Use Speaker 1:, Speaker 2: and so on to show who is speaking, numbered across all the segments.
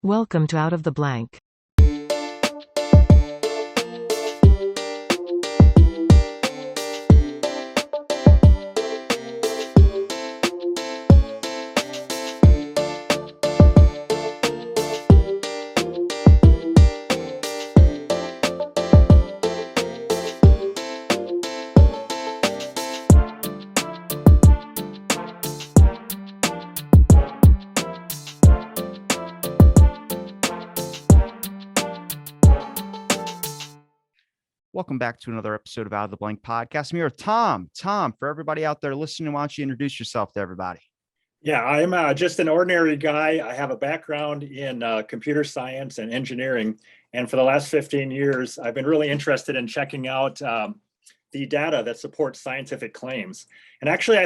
Speaker 1: Welcome to Out of the Blank.
Speaker 2: Welcome back to another episode of Out of the Blank podcast. I'm here with Tom. Tom, for everybody out there listening, why don't you introduce yourself to everybody?
Speaker 3: Yeah, I'm just an ordinary guy. I have a background in computer science and engineering. And for the last 15 years, I've been really interested in checking out the data that supports scientific claims. And actually,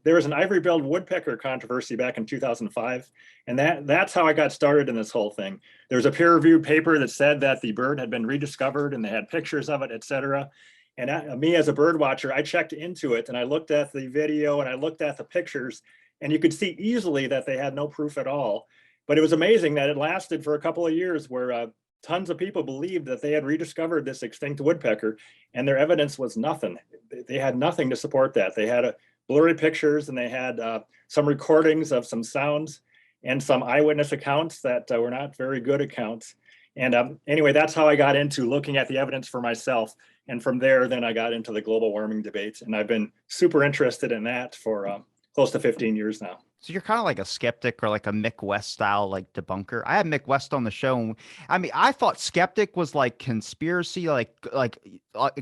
Speaker 3: there was an ivory-billed woodpecker controversy back in 2005. And that's how I got started in this whole thing. There was a peer-reviewed paper that said that the bird had been rediscovered and they had pictures of it, et cetera. And me as a bird watcher, I checked into it and I looked at the video and I looked at the pictures, and you could see easily that they had no proof at all. But it was amazing that it lasted for a couple of years where tons of people believed that they had rediscovered this extinct woodpecker, and their evidence was nothing. They had nothing to support that. They had blurry pictures, and they had some recordings of some sounds and some eyewitness accounts that were not very good accounts. And anyway, that's how I got into looking at the evidence for myself. And from there, then I got into the global warming debate, and I've been super interested in that for close to 15 years now.
Speaker 2: So you're kind of like a skeptic or like a Mick West style like debunker. I had Mick West on the show. And, I mean, I thought skeptic was like conspiracy, like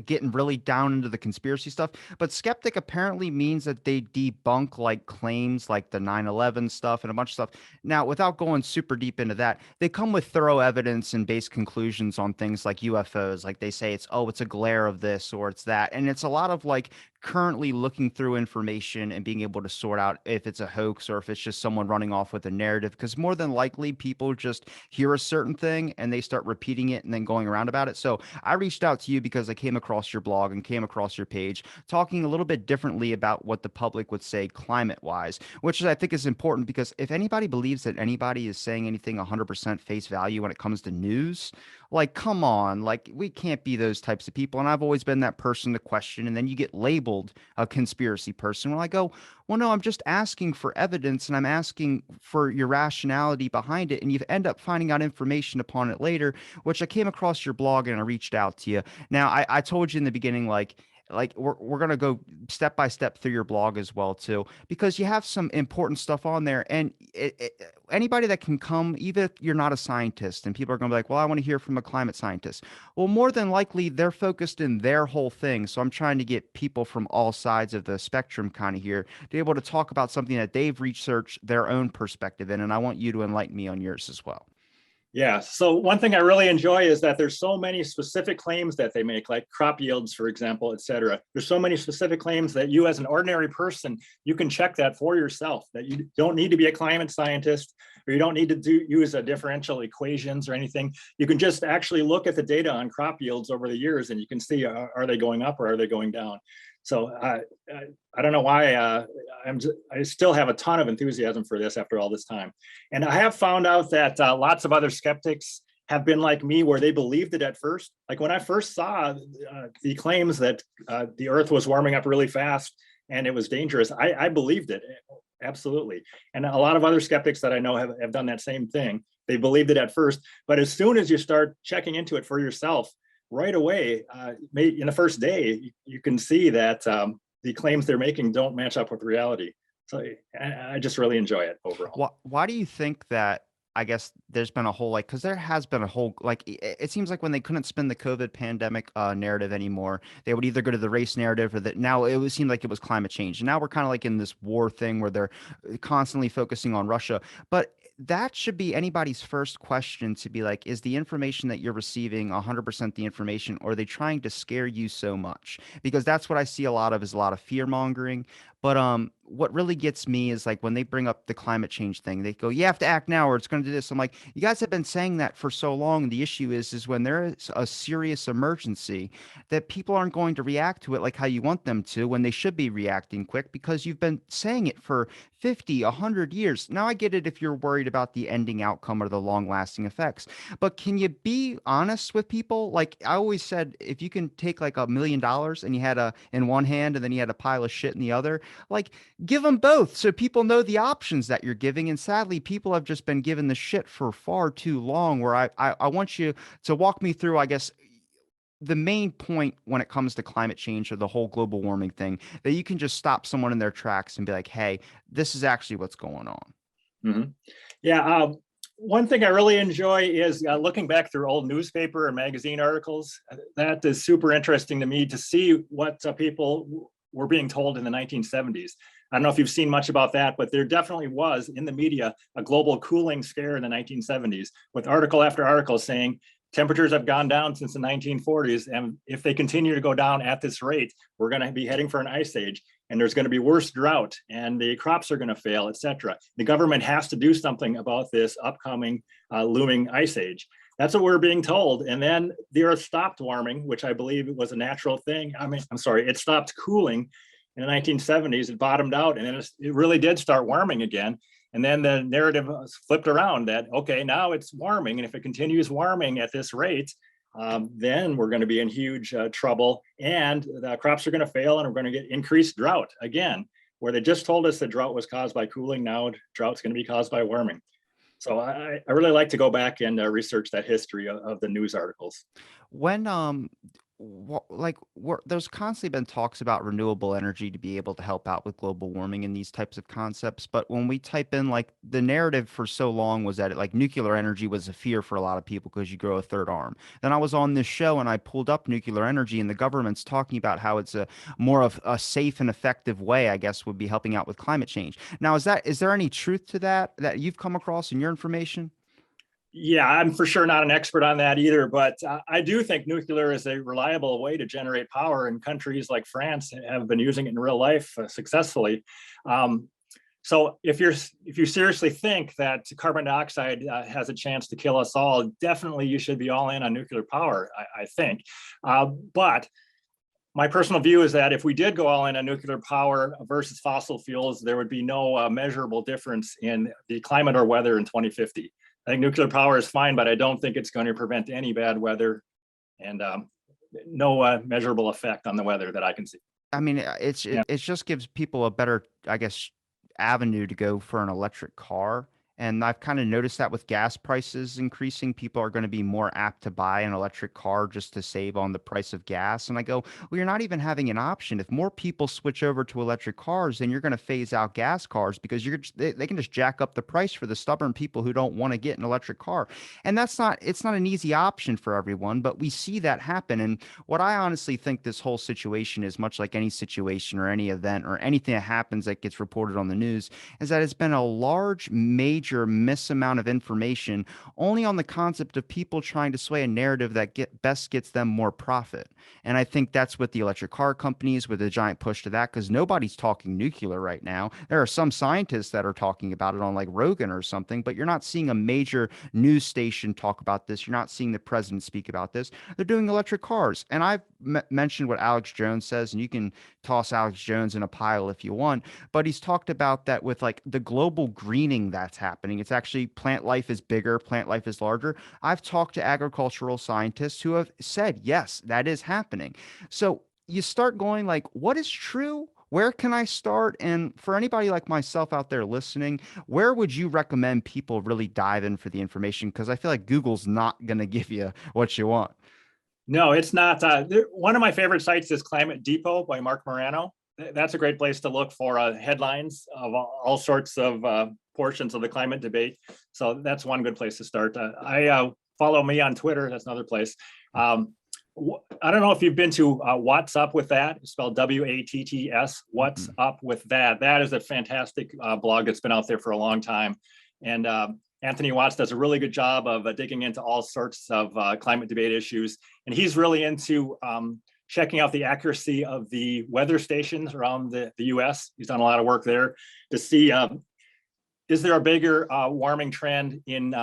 Speaker 2: getting really down into the conspiracy stuff. But skeptic apparently means that they debunk like claims like the 9/11 stuff and a bunch of stuff. Now, without going super deep into that, they come with thorough evidence and base conclusions on things like UFOs. Like they say it's a glare of this or it's that. And it's a lot of like currently looking through information and being able to sort out if it's a hoax or if it's just someone running off with a narrative, because more than likely people just hear a certain thing and they start repeating it and then going around about it. So I reached out to you because I came across your blog and came across your page talking a little bit differently about what the public would say climate wise, which I think is important, because if anybody believes that anybody is saying anything 100% face value when it comes to news, like, come on, like we can't be those types of people. And I've always been that person to question. And then you get labeled a conspiracy person. When I go, well, no, I'm just asking for evidence and I'm asking for your rationality behind it. And you end up finding out information upon it later, which I came across your blog and I reached out to you. Now, I told you in the beginning, like we're going to go step by step through your blog as well too, because you have some important stuff on there. And anybody that can come, even if you're not a scientist, and people are going to be like, well, I want to hear from a climate scientist. Well, more than likely they're focused in their whole thing. So I'm trying to get people from all sides of the spectrum kind of here to be able to talk about something that they've researched their own perspective in. And I want you to enlighten me on yours as well.
Speaker 3: Yeah, so one thing I really enjoy is that there's so many specific claims that they make, like crop yields, for example, et cetera. There's so many specific claims that you as an ordinary person, you can check that for yourself, that you don't need to be a climate scientist, or you don't need to use a differential equations or anything. You can just actually look at the data on crop yields over the years and you can see, are they going up or are they going down? So I don't know why I still have a ton of enthusiasm for this after all this time. And I have found out that lots of other skeptics have been like me, where they believed it at first. Like when I first saw the claims that the earth was warming up really fast and it was dangerous, I believed it, absolutely. And a lot of other skeptics that I know have done that same thing. They believed it at first, but as soon as you start checking into it for yourself, right away, in the first day, you can see that the claims they're making don't match up with reality. So I just really enjoy it overall.
Speaker 2: Why do you think that? I guess there's been a whole because there has been a whole it seems like when they couldn't spin the COVID pandemic narrative anymore, they would either go to the race narrative or that now it would seem like it was climate change. And now we're kind of like in this war thing where they're constantly focusing on Russia. But that should be anybody's first question, to be like, is the information that you're receiving 100% the information, or are they trying to scare you so much? Because that's what I see a lot of, is a lot of fear mongering. But what really gets me is like when they bring up the climate change thing, they go, "You have to act now, or it's going to do this." I'm like, "You guys have been saying that for so long." The issue is when there is a serious emergency, that people aren't going to react to it like how you want them to when they should be reacting quick because you've been saying it for 50, 100 years. Now I get it if you're worried about the ending outcome or the long-lasting effects. But can you be honest with people? Like I always said, if you can take like $1 million and you had a in one hand and then you had a pile of shit in the other, like give them both so people know the options that you're giving. And sadly, people have just been given the shit for far too long. Where I want you to walk me through, I guess, the main point when it comes to climate change or the whole global warming thing, that you can just stop someone in their tracks and be like, hey, this is actually what's going on.
Speaker 3: Mhm. Yeah. One thing I really enjoy is looking back through old newspaper and magazine articles. That is super interesting to me to see what people were being told in the 1970s. I don't know if you've seen much about that, but there definitely was in the media a global cooling scare in the 1970s with article after article saying temperatures have gone down since the 1940s. And if they continue to go down at this rate, we're going to be heading for an ice age, and there's going to be worse drought, and the crops are going to fail, etc. The government has to do something about this upcoming looming ice age. That's what we're being told. And then the earth stopped warming, which I believe was a natural thing. I'm sorry, it stopped cooling in the 1970s. It bottomed out, and then it really did start warming again. And then the narrative was flipped around that, okay, now it's warming. And if it continues warming at this rate, then we're going to be in huge trouble, and the crops are going to fail, and we're going to get increased drought again, where they just told us that drought was caused by cooling. Now drought's going to be caused by warming. So I really like to go back and research that history of the news articles.
Speaker 2: When there's constantly been talks about renewable energy to be able to help out with global warming and these types of concepts, but when we type in, like, the narrative for so long was that like nuclear energy was a fear for a lot of people because you grow a third arm. Then I was on this show and I pulled up nuclear energy, and the government's talking about how it's a more of a safe and effective way, I guess, would be helping out with climate change. Now, is there any truth to that you've come across in your information?
Speaker 3: Yeah, I'm for sure not an expert on that either, but I do think nuclear is a reliable way to generate power, and countries like France have been using it in real life successfully. Um, so if you seriously think that carbon dioxide has a chance to kill us all, definitely you should be all in on nuclear power, I think. But my personal view is that if we did go all in on nuclear power versus fossil fuels, there would be no measurable difference in the climate or weather in 2050. I think nuclear power is fine, but I don't think it's going to prevent any bad weather, and no measurable effect on the weather that I can see.
Speaker 2: I mean,
Speaker 3: Yeah.
Speaker 2: it just gives people a better, I guess, avenue to go for an electric car. And I've kind of noticed that with gas prices increasing, people are going to be more apt to buy an electric car just to save on the price of gas. And I go, well, you're not even having an option. If more people switch over to electric cars, then you're going to phase out gas cars because they can just jack up the price for the stubborn people who don't want to get an electric car. And it's not an easy option for everyone, but we see that happen. And what I honestly think this whole situation is, much like any situation or any event or anything that happens that gets reported on the news, is that it's been a large, major miss amount of information only on the concept of people trying to sway a narrative that best gets them more profit. And I think that's with the electric car companies, with a giant push to that, because nobody's talking nuclear right now. There are some scientists that are talking about it on like Rogan or something, but you're not seeing a major news station talk about this. You're not seeing the president speak about this. They're doing electric cars. And I've mentioned what Alex Jones says, and you can toss Alex Jones in a pile if you want, but he's talked about that with like the global greening that's happening. It's actually plant life is bigger, plant life is larger. I've talked to agricultural scientists who have said, yes, that is happening. So you start going like, what is true? Where can I start? And for anybody like myself out there listening, where would you recommend people really dive in for the information? Because I feel like Google's not going to give you what you want.
Speaker 3: No, it's not. One of my favorite sites is Climate Depot by Mark Morano. That's a great place to look for headlines of all sorts of portions of the climate debate. So that's one good place to start. I follow me on Twitter. That's another place. I don't know if you've been to What's Up With That. It's spelled WATTS. What's Up With That? That is a fantastic blog that's been out there for a long time. And Anthony Watts does a really good job of digging into all sorts of climate debate issues. And he's really into checking out the accuracy of the weather stations around the US. He's done a lot of work there to see, is there a bigger warming trend in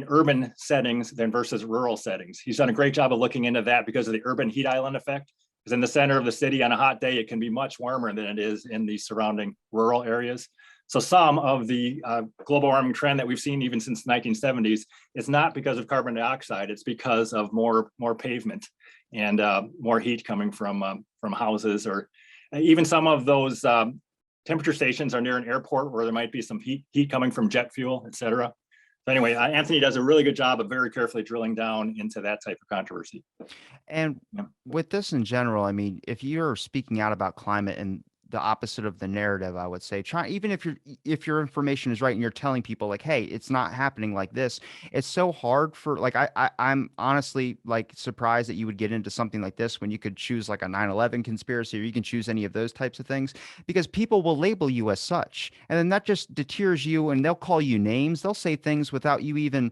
Speaker 3: urban settings than versus rural settings. He's done a great job of looking into that because of the urban heat island effect. Because in the center of the city on a hot day, it can be much warmer than it is in the surrounding rural areas. So some of the global warming trend that we've seen even since the 1970s is not because of carbon dioxide, it's because of more pavement and more heat coming from houses, or even some of those temperature stations are near an airport where there might be some heat coming from jet fuel, et cetera. So anyway, Anthony does a really good job of very carefully drilling down into that type of controversy.
Speaker 2: And
Speaker 3: Yeah.
Speaker 2: with this in general, I mean, if you're speaking out about climate and the opposite of the narrative, I would say try, even if your information is right and you're telling people like, hey, it's not happening like this. It's so hard for like I'm honestly like surprised that you would get into something like this when you could choose like a 9/11 conspiracy, or you can choose any of those types of things, because people will label you as such. And then that just deters you, and they'll call you names. They'll say things without even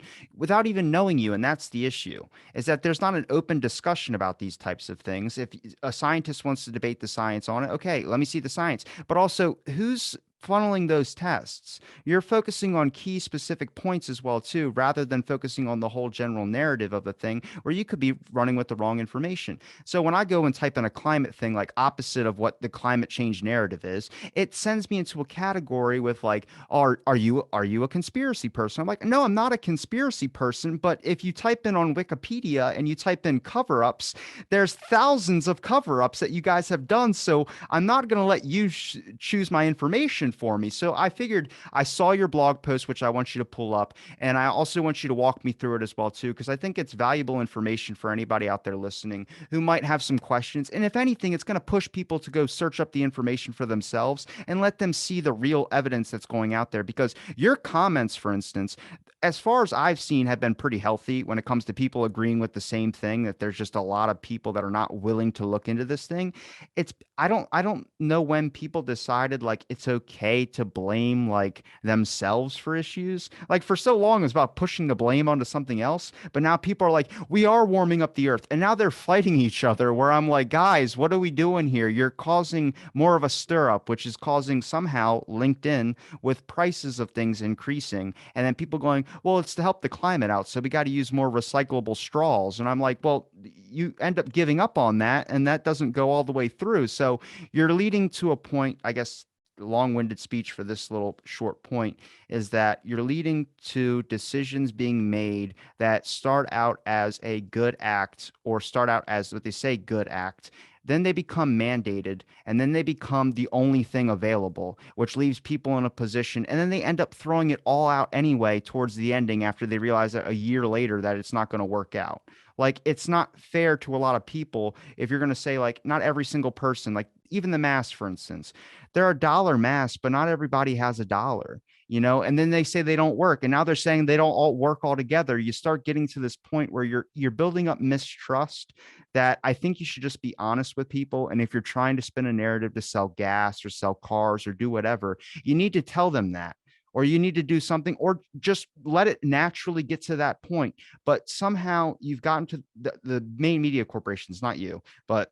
Speaker 2: knowing you. And that's the issue, is that there's not an open discussion about these types of things. If a scientist wants to debate the science on it, okay, let me see the science. But also, who's funneling those tests? You're focusing on key specific points as well too, rather than focusing on the whole general narrative of the thing, where you could be running with the wrong information. So when I go and type in a climate thing like opposite of what the climate change narrative is, it sends me into a category with like, are you a conspiracy person? I'm like, no, I'm not a conspiracy person. But if you type in on Wikipedia and you type in cover-ups, there's thousands of cover-ups that you guys have done. So I'm not going to let you choose my information for me. So I figured, I saw your blog post, which I want you to pull up, and I also want you to walk me through it as well too, because I think it's valuable information for anybody out there listening who might have some questions. And if anything, it's going to push people to go search up the information for themselves and let them see the real evidence that's going out there. Because your comments, for instance, as far as I've seen, have been pretty healthy when it comes to people agreeing with the same thing, that there's just a lot of people that are not willing to look into this thing. It's I don't know when people decided like it's okay to blame like themselves for issues. Like for so long it was about pushing the blame onto something else, but now people are like, we are warming up the earth, and now they're fighting each other, where I'm like, guys, what are we doing here? You're causing more of a stir up, which is causing somehow linked in with prices of things increasing, and then people going, well, it's to help the climate out, so we got to use more recyclable straws. And I'm like, well, you end up giving up on that, and that doesn't go all the way through. So you're leading to a point, I guess, long-winded speech for this little short point, is that you're leading to decisions being made that start out as a good act, or start out as what they say, good act. Then they become mandated, and then they become the only thing available, which leaves people in a position, and then they end up throwing it all out anyway towards the ending, after they realize that a year later that it's not going to work out. Like, it's not fair to a lot of people if you're going to say, like, not every single person, like even the masks, for instance, there are dollar masks, but not everybody has a dollar, and then they say they don't work, and now they're saying they don't all work all together. You start getting to this point where you're building up mistrust, that I think you should just be honest with people. And if you're trying to spin a narrative to sell gas or sell cars or do whatever, you need to tell them that, or you need to do something, or just let it naturally get to that point. But somehow you've gotten to the main media corporations, not you, but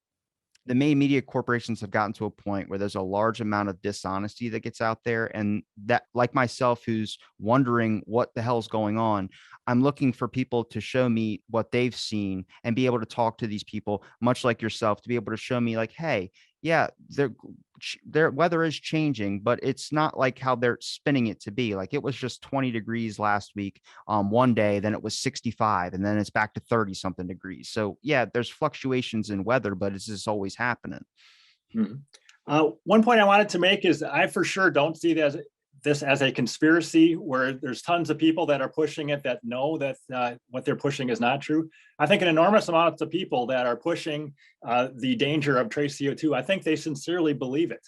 Speaker 2: the main media corporations have gotten to a point where there's a large amount of dishonesty that gets out there. And that, like myself, who's wondering what the hell's going on, I'm looking for people to show me what they've seen and be able to talk to these people, much like yourself, to be able to show me like, hey, yeah, their weather is changing, but it's not like how they're spinning it to be. Like, it was just 20 degrees last week, one day, then it was 65, and then it's back to 30 something degrees. So yeah, there's fluctuations in weather, but it's just always happening.
Speaker 3: Mhm. One point I wanted to make is I for sure don't see this as a conspiracy where there's tons of people that are pushing it that know that what they're pushing is not true. I think an enormous amount of people that are pushing the danger of trace CO2, I think they sincerely believe it.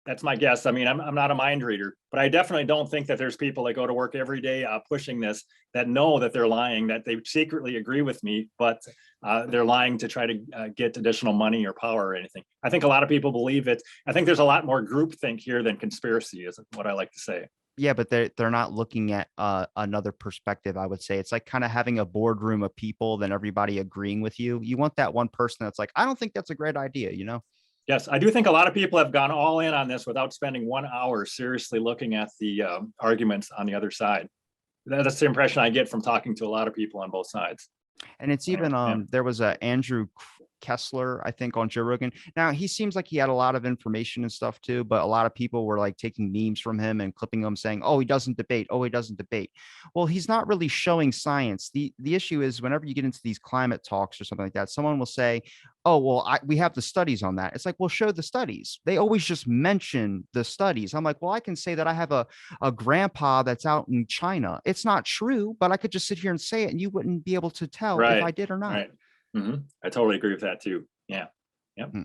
Speaker 3: That's my guess. I mean, I'm not a mind reader, but I definitely don't think that there's people that go to work every day pushing this, that know that they're lying, that they secretly agree with me, but they're lying to try to get additional money or power or anything. I think a lot of people believe it. I think there's a lot more groupthink here than conspiracy, is what I like to say.
Speaker 2: Yeah, but they're not looking at another perspective, I would say. It's like kind of having a boardroom of people, then everybody agreeing with you. You want that one person that's like, I don't think that's a great idea, you know?
Speaker 3: Yes, I do think a lot of people have gone all in on this without spending 1 hour seriously looking at the arguments on the other side. That's the impression I get from talking to a lot of people on both sides.
Speaker 2: And it's even
Speaker 3: Yeah.
Speaker 2: there was a Andrew Kessler, I think, on Joe Rogan. Now he seems like he had a lot of information and stuff too, but a lot of people were like taking memes from him and clipping them saying, "Oh, he doesn't debate. Oh, he doesn't debate." Well, he's not really showing science. The issue is whenever you get into these climate talks or something like that, someone will say, "Oh, well, we have the studies on that." It's like, well, show the studies. They always just mention the studies. I'm like, well, I can say that I have a grandpa that's out in China. It's not true, but I could just sit here and say it and you wouldn't be able to tell if I
Speaker 3: Right,
Speaker 2: did or not.
Speaker 3: right. I totally agree with that too. Yeah, yep,
Speaker 2: Hmm.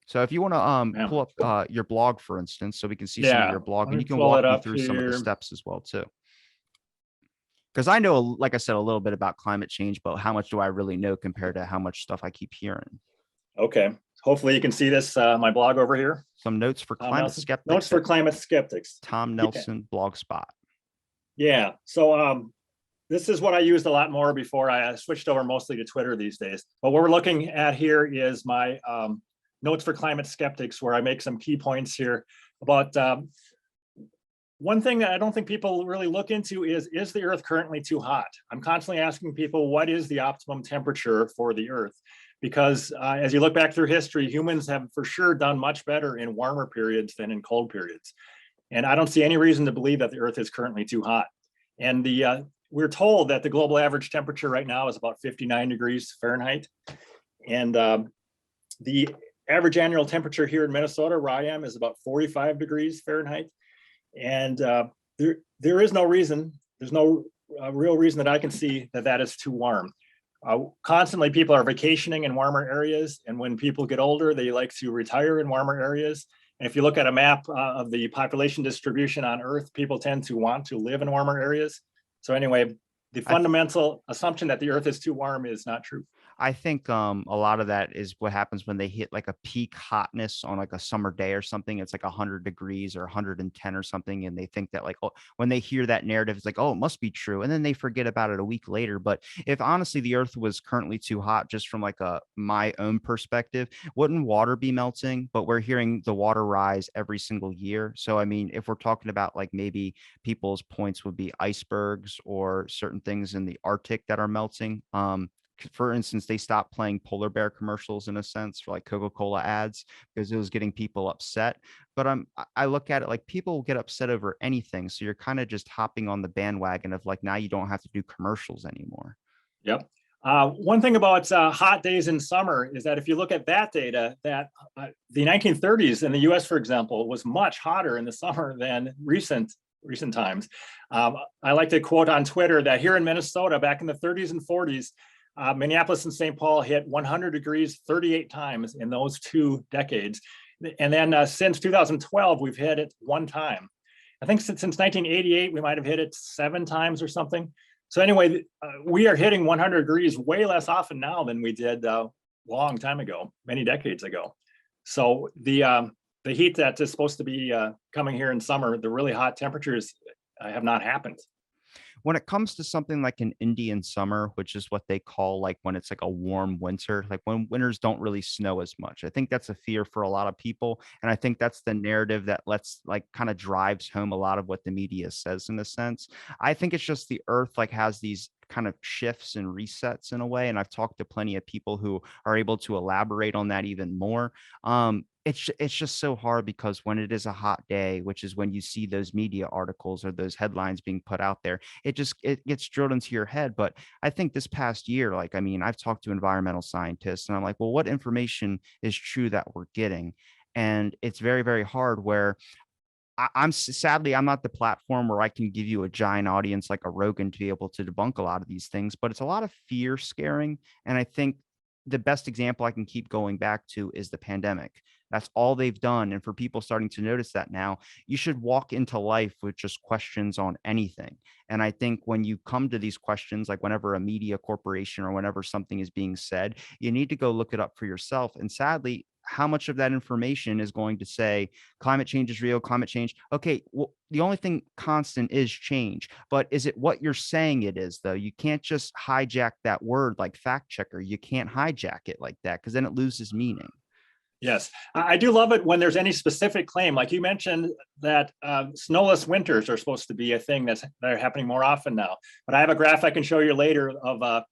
Speaker 2: So if you want to
Speaker 3: yeah,
Speaker 2: pull up your blog, for instance, so we can see some of
Speaker 3: yeah.
Speaker 2: your blog
Speaker 3: Let
Speaker 2: and
Speaker 3: me
Speaker 2: you can
Speaker 3: pull
Speaker 2: walk
Speaker 3: it
Speaker 2: me
Speaker 3: up
Speaker 2: through some of the
Speaker 3: here.
Speaker 2: steps as well too. Because I know, like I said, a little bit about climate change, but how much do I really know compared to how much stuff I keep hearing?
Speaker 3: Okay, hopefully you can see this, my blog over here.
Speaker 2: Some notes for
Speaker 3: Tom
Speaker 2: climate
Speaker 3: Nelson, Notes
Speaker 2: skeptics
Speaker 3: for
Speaker 2: at
Speaker 3: Climate Skeptics.
Speaker 2: Tom
Speaker 3: Yeah,
Speaker 2: Nelson Blogspot.
Speaker 3: yeah. So this is what I used a lot more before I switched over mostly to Twitter these days. But what we're looking at here is my Notes for Climate Skeptics, where I make some key points here about one thing that I don't think people really look into is the Earth currently too hot? I'm constantly asking people, what is the optimum temperature for the Earth? Because as you look back through history, humans have for sure done much better in warmer periods than in cold periods. And I don't see any reason to believe that the Earth is currently too hot. And we're told that the global average temperature right now is about 59 degrees Fahrenheit. And the average annual temperature here in Minnesota, where I am, is about 45 degrees Fahrenheit. And there is no reason, there's no real reason that I can see that that is too warm. Constantly people are vacationing in warmer areas, and when people get older, they like to retire in warmer areas. And if you look at a map of the population distribution on Earth, people tend to want to live in warmer areas. So anyway, the
Speaker 2: I th-
Speaker 3: fundamental assumption that the Earth is too warm is not true.
Speaker 2: I think a lot of that is what happens when they hit like a peak hotness on like a summer day or something. It's like 100 degrees or 110 or something, and they think that like, oh, when they hear that narrative, it's like, oh, it must be true, and then they forget about it a week later. But if honestly the Earth was currently too hot, just from like a my own perspective, wouldn't water be melting? But we're hearing the water rise every single year. So I mean, if we're talking about like maybe people's points would be icebergs or certain things in the Arctic that are melting. For instance, they stopped playing polar bear commercials in a sense for like Coca-Cola ads because it was getting people upset. But I look at it like people get upset over anything. So you're kind of just hopping on the bandwagon of like now you don't have to do commercials anymore.
Speaker 3: Yep. One thing about hot days in summer is that if you look at that data, that the 1930s in the U.S., for example, was much hotter in the summer than recent times. I like to quote on Twitter that here in Minnesota, back in the 30s and 40s, Minneapolis and St. Paul hit 100 degrees 38 times in those 2 decades. And then since 2012, we've hit it one time. I think since 1988, we might have hit it 7 times or something. So anyway, we are hitting 100 degrees way less often now than we did a long time ago, many decades ago. So the heat that is supposed to be coming here in summer, the really hot temperatures have not happened.
Speaker 2: When it comes to something like an Indian summer, which is what they call like when it's like a warm winter, like when winters don't really snow as much. I think that's a fear for a lot of people. And I think that's the narrative that lets like kind of drives home a lot of what the media says in a sense. I think it's just the earth like has these kind of shifts and resets in a way. And I've talked to plenty of people who are able to elaborate on that even more. It's just so hard because when it is a hot day, which is when you see those media articles or those headlines being put out there, it gets drilled into your head. But I think this past year, like, I mean, I've talked to environmental scientists and I'm like, well, what information is true that we're getting? And it's very, very hard where sadly, I'm not the platform where I can give you a giant audience like a Rogan to be able to debunk a lot of these things, but it's a lot of fear scaring. And I think the best example I can keep going back to is the pandemic. That's all they've done. And for people starting to notice that now, you should walk into life with just questions on anything. And I think when you come to these questions, like whenever a media corporation or whenever something is being said, you need to go look it up for yourself. And sadly, how much of that information is going to say climate change is real, climate change? Okay, well, the only thing constant is change, but is it what you're saying it is, though? You can't just hijack that word like fact checker. You can't hijack it like that, because then it loses meaning.
Speaker 3: Yes, I do love it when there's any specific claim, like you mentioned that snowless winters are supposed to be a thing that are happening more often now. But I have a graph I can show you later of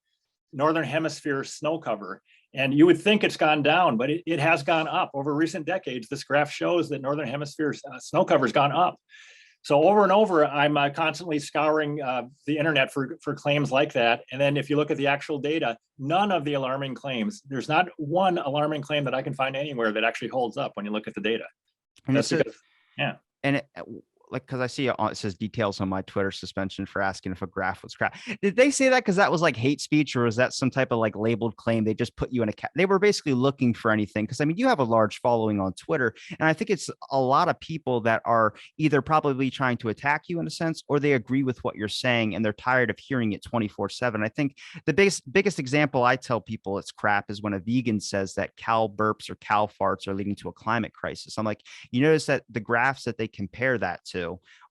Speaker 3: northern hemisphere snow cover, and you would think it's gone down, but it has gone up over recent decades. This graph shows that northern hemisphere snow cover has gone up. So over and over, I'm constantly scouring the internet for claims like that. And then if you look at the actual data, none of the alarming claims, there's not one alarming claim that I can find anywhere that actually holds up when you look at the data.
Speaker 2: And
Speaker 3: That's because, yeah.
Speaker 2: And like, because I see it says details on my Twitter suspension for asking if a graph was crap. Did they say that because that was like hate speech, or was that some type of like labeled claim? They just put you in a they were basically looking for anything. Because I mean, you have a large following on Twitter, and I think it's a lot of people that are either probably trying to attack you in a sense, or they agree with what you're saying and they're tired of hearing it 24/7. I think the biggest example I tell people it's crap is when a vegan says that cow burps or cow farts are leading to a climate crisis. I'm like, you notice that the graphs that they compare that to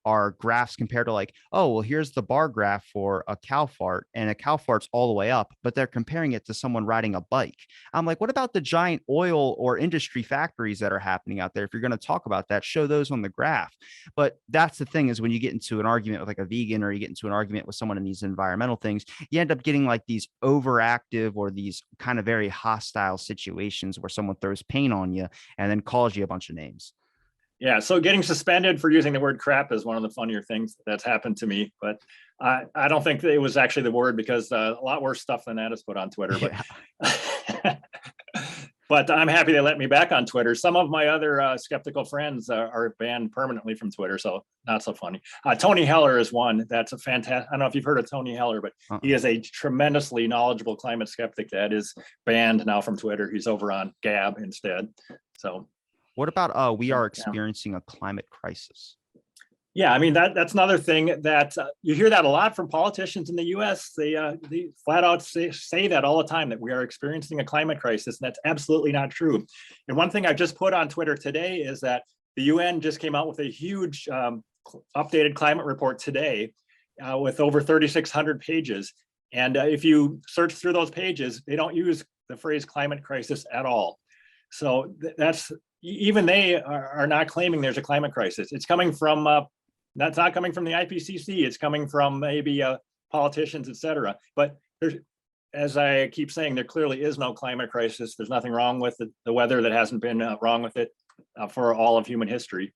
Speaker 2: are graphs compared to like, oh, well, here's the bar graph for a cow fart, and a cow fart's all the way up, but they're comparing it to someone riding a bike. I'm like, what about the giant oil or industry factories that are happening out there? If you're going to talk about that, show those on the graph. But that's the thing, is when you get into an argument with like a vegan, or you get into an argument with someone in these environmental things, you end up getting like these overactive or these kind of very hostile situations where someone throws paint on you and then calls you a bunch of names.
Speaker 3: Yeah, so getting suspended for using the word crap is one of the funnier things that's happened to me. But I don't think it was actually the word, because a lot worse stuff than that is put on Twitter.
Speaker 2: Yeah.
Speaker 3: But but I'm happy they let me back on Twitter. Some of my other skeptical friends are banned permanently from Twitter, so not so funny. Tony Heller is one. That's a fantastic. I don't know if you've heard of Tony Heller, but he is a tremendously knowledgeable climate skeptic that is banned now from Twitter. He's over on Gab instead. So.
Speaker 2: What about we are experiencing a climate crisis?
Speaker 3: Yeah, I mean, that's another thing that you hear that a lot from politicians in the US. They flat out say that all the time, that we are experiencing a climate crisis, and that's absolutely not true. And one thing I just put on Twitter today is that the UN just came out with a huge updated climate report today with over 3,600 pages. And if you search through those pages, they don't use the phrase climate crisis at all. So that's, even they are not claiming there's a climate crisis. It's coming from, that's not coming from the IPCC. It's coming from maybe politicians, et cetera. But there's, as I keep saying, there clearly is no climate crisis. There's nothing wrong with the weather that hasn't been wrong with it for all of human history.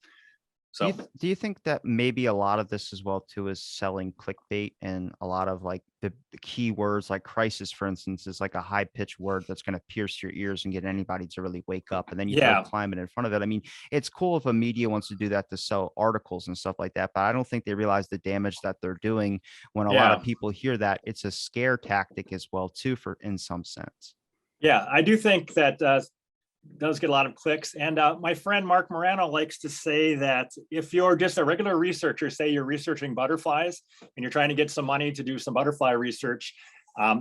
Speaker 3: So
Speaker 2: do you think that maybe a lot of this as well too is selling clickbait, and a lot of like the key words like crisis, for instance, is like a high pitched word that's going to pierce your ears and get anybody to really wake up, and then you throw climate in front of it. I mean, it's cool if a media wants to do that to sell articles and stuff like that, but I don't think they realize the damage that they're doing when a lot of people hear that. It's a scare tactic as well too, for in some sense.
Speaker 3: Yeah, I do think that does get a lot of clicks. And my friend Mark Morano likes to say that if you're just a regular researcher, say you're researching butterflies and you're trying to get some money to do some butterfly research,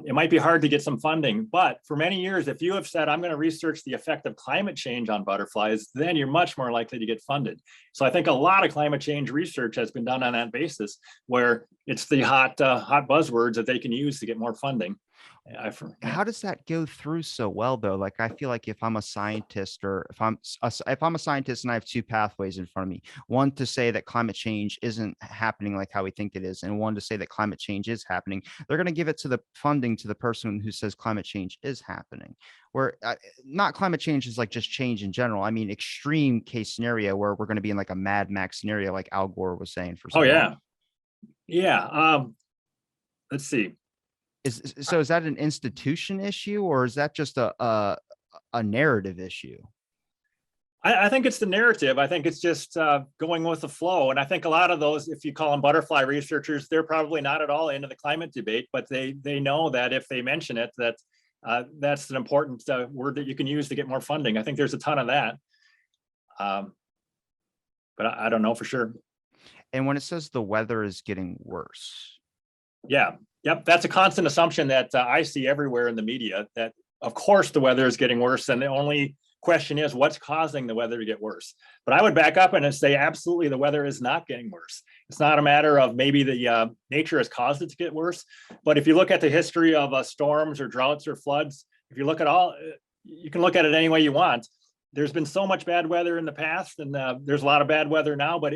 Speaker 3: it might be hard to get some funding. But for many years, if you have said, I'm going to research the effect of climate change on butterflies, then you're much more likely to get funded. So I think a lot of climate change research has been done on that basis, where it's the hot buzzwords that they can use to get more funding.
Speaker 2: How does that go through so well though? Like, I feel like if I'm a scientist, or if I'm a scientist and I have two pathways in front of me, one to say that climate change isn't happening like how we think it is, and one to say that climate change is happening, they're going to give it to the funding to the person who says climate change is happening. Where not climate change is like just change in general. I mean, extreme case scenario where we're going to be in like a Mad Max scenario, like Al Gore was saying for.
Speaker 3: Oh yeah, yeah. Let's see.
Speaker 2: Is that an institution issue, or is that just a narrative issue?
Speaker 3: I think it's the narrative. I think it's just going with the flow. And I think a lot of those, if you call them butterfly researchers, they're probably not at all into the climate debate, but they know that if they mention it, that that's an important word that you can use to get more funding. I think there's a ton of that. But I don't know for sure.
Speaker 2: And when it says the weather is getting worse.
Speaker 3: Yeah. Yep. That's a constant assumption that I see everywhere in the media, that of course the weather is getting worse, and the only question is, what's causing the weather to get worse? But I would back up and say, absolutely, the weather is not getting worse. It's not a matter of maybe the nature has caused it to get worse. But if you look at the history of storms or droughts or floods, if you look at all, you can look at it any way you want. There's been so much bad weather in the past, and there's a lot of bad weather now, but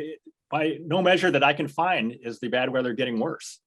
Speaker 3: by no measure that I can find is the bad weather getting worse.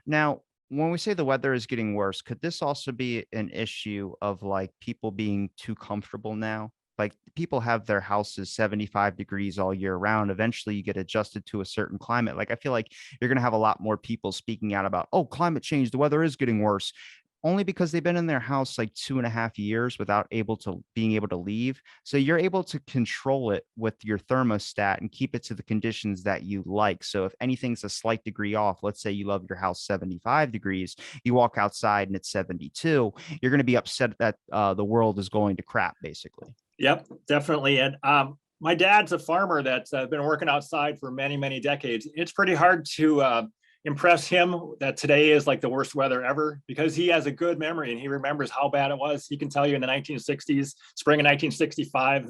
Speaker 2: Now, when we say the weather is getting worse, could this also be an issue of like people being too comfortable now? Like people have their houses 75 degrees all year round. Eventually you get adjusted to a certain climate. Like I feel like you're going to have a lot more people speaking out about, oh, climate change, the weather is getting worse. Only because they've been in their house like 2.5 years without being able to leave. So you're able to control it with your thermostat and keep it to the conditions that you like. So if anything's a slight degree off, let's say you love your house 75 degrees, you walk outside and it's 72, you're going to be upset that the world is going to crap, basically.
Speaker 3: Yep, definitely. And my dad's a farmer that's been working outside for many, many decades. It's pretty hard to impress him that today is like the worst weather ever, because he has a good memory and he remembers how bad it was. He can tell you in the 1960s, spring of 1965,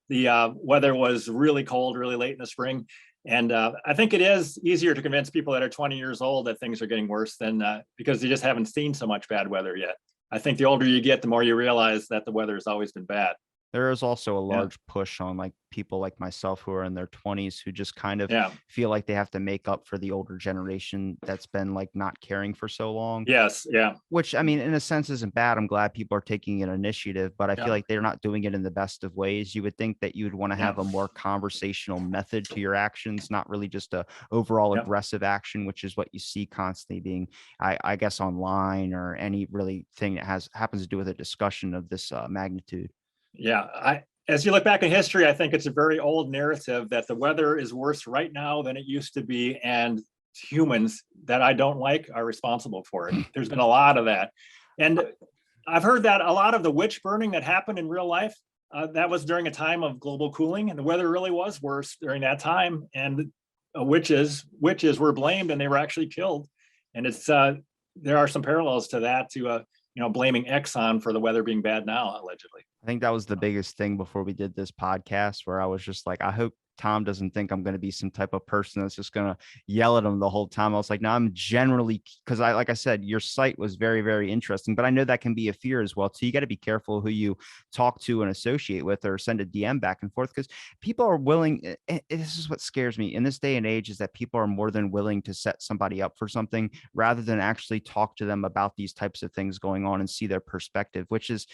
Speaker 3: the weather was really cold, really late in the spring. And I think it is easier to convince people that are 20 years old that things are getting worse than because they just haven't seen so much bad weather yet. I think the older you get, the more you realize that the weather has always been bad.
Speaker 2: There is also a
Speaker 3: Yeah.
Speaker 2: large push on like people like myself who are in their 20s who just kind of
Speaker 3: Yeah.
Speaker 2: feel like they have to make up for the older generation that's been like not caring for so long.
Speaker 3: Yes. Yeah.
Speaker 2: Which I mean, in a sense, isn't bad. I'm glad people are taking an initiative, but I feel
Speaker 3: Yeah.
Speaker 2: like they're not doing it in the best of ways. You would think that you would want to
Speaker 3: Yeah.
Speaker 2: have a more conversational method to your actions, not really just a overall
Speaker 3: Yeah.
Speaker 2: aggressive action, which is what you see constantly being, I guess, online or any really thing that happens to do with a discussion of this magnitude.
Speaker 3: Yeah. As you look back in history, I think it's a very old narrative that the weather is worse right now than it used to be, and humans that I don't like are responsible for it. There's been a lot of that. And I've heard that a lot of the witch burning that happened in real life, that was during a time of global cooling, and the weather really was worse during that time. And witches were blamed, and they were actually killed. And it's there are some parallels to that, to blaming Exxon for the weather being bad now, allegedly.
Speaker 2: I think that was the biggest thing before we did this podcast, where I was just like, I hope Tom doesn't think I'm going to be some type of person that's just going to yell at him the whole time. I was like, no, I'm generally, because like I said, your site was very, very interesting, but I know that can be a fear as well. So you got to be careful who you talk to and associate with, or send a DM back and forth, because people are willing. This is what scares me in this day and age, is that people are more than willing to set somebody up for something rather than actually talk to them about these types of things going on and see their perspective, which is,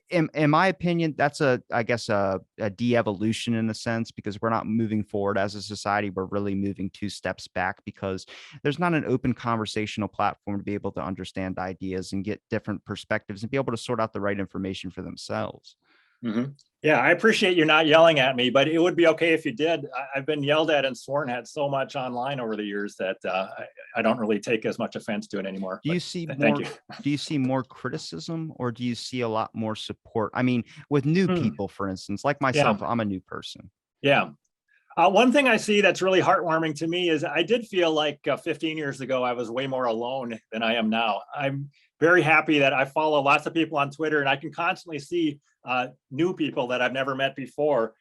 Speaker 2: in my opinion, that's I guess a de-evolution in a sense, because we're not moving forward as a society. We're really moving 2 steps back, because there's not an open conversational platform to be able to understand ideas and get different perspectives and be able to sort out the right information for themselves.
Speaker 3: Mm-hmm. Yeah, I appreciate you not yelling at me, but it would be okay if you did. I've been yelled at and sworn at so much online over the years that I don't really take as much offense to it anymore.
Speaker 2: Do you
Speaker 3: But
Speaker 2: see
Speaker 3: thank
Speaker 2: more?
Speaker 3: you.
Speaker 2: Do you see more criticism, or do you see a lot more support? I mean, with new people, for instance, like
Speaker 3: Yeah.
Speaker 2: myself, I'm a new person.
Speaker 3: Yeah. One thing I see that's really heartwarming to me is I did feel like 15 years ago, I was way more alone than I am now. I'm very happy that I follow lots of people on Twitter, and I can constantly see new people that I've never met before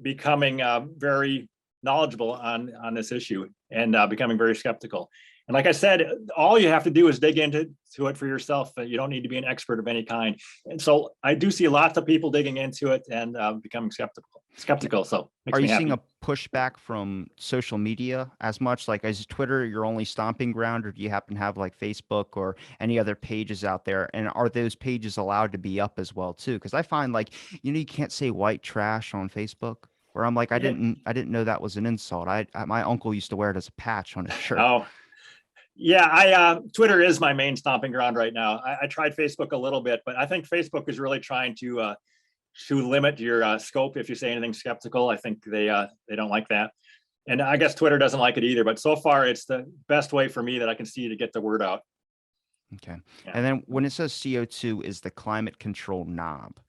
Speaker 3: becoming very knowledgeable on this issue, and becoming very skeptical. And like I said, all you have to do is dig into it for yourself. You don't need to be an expert of any kind. And so I do see lots of people digging into it and becoming skeptical. So makes
Speaker 2: Are
Speaker 3: me
Speaker 2: you
Speaker 3: happy.
Speaker 2: seeing a pushback from social media as much? Like, is Twitter your only stomping ground, or do you happen to have like Facebook or any other pages out there? And are those pages allowed to be up as well too? Because I find like, you can't say white trash on Facebook. Where I'm like, I
Speaker 3: Yeah.
Speaker 2: didn't know that was an insult. My uncle used to wear it as a patch on his shirt.
Speaker 3: Oh, yeah. Twitter is my main stomping ground right now. I tried Facebook a little bit, but I think Facebook is really trying to limit your scope if you say anything skeptical. I think they don't like that, and I guess Twitter doesn't like it either. But so far, it's the best way for me that I can see to get the word out.
Speaker 2: Okay.
Speaker 3: Yeah.
Speaker 2: And then when it says CO2 is the climate control knob.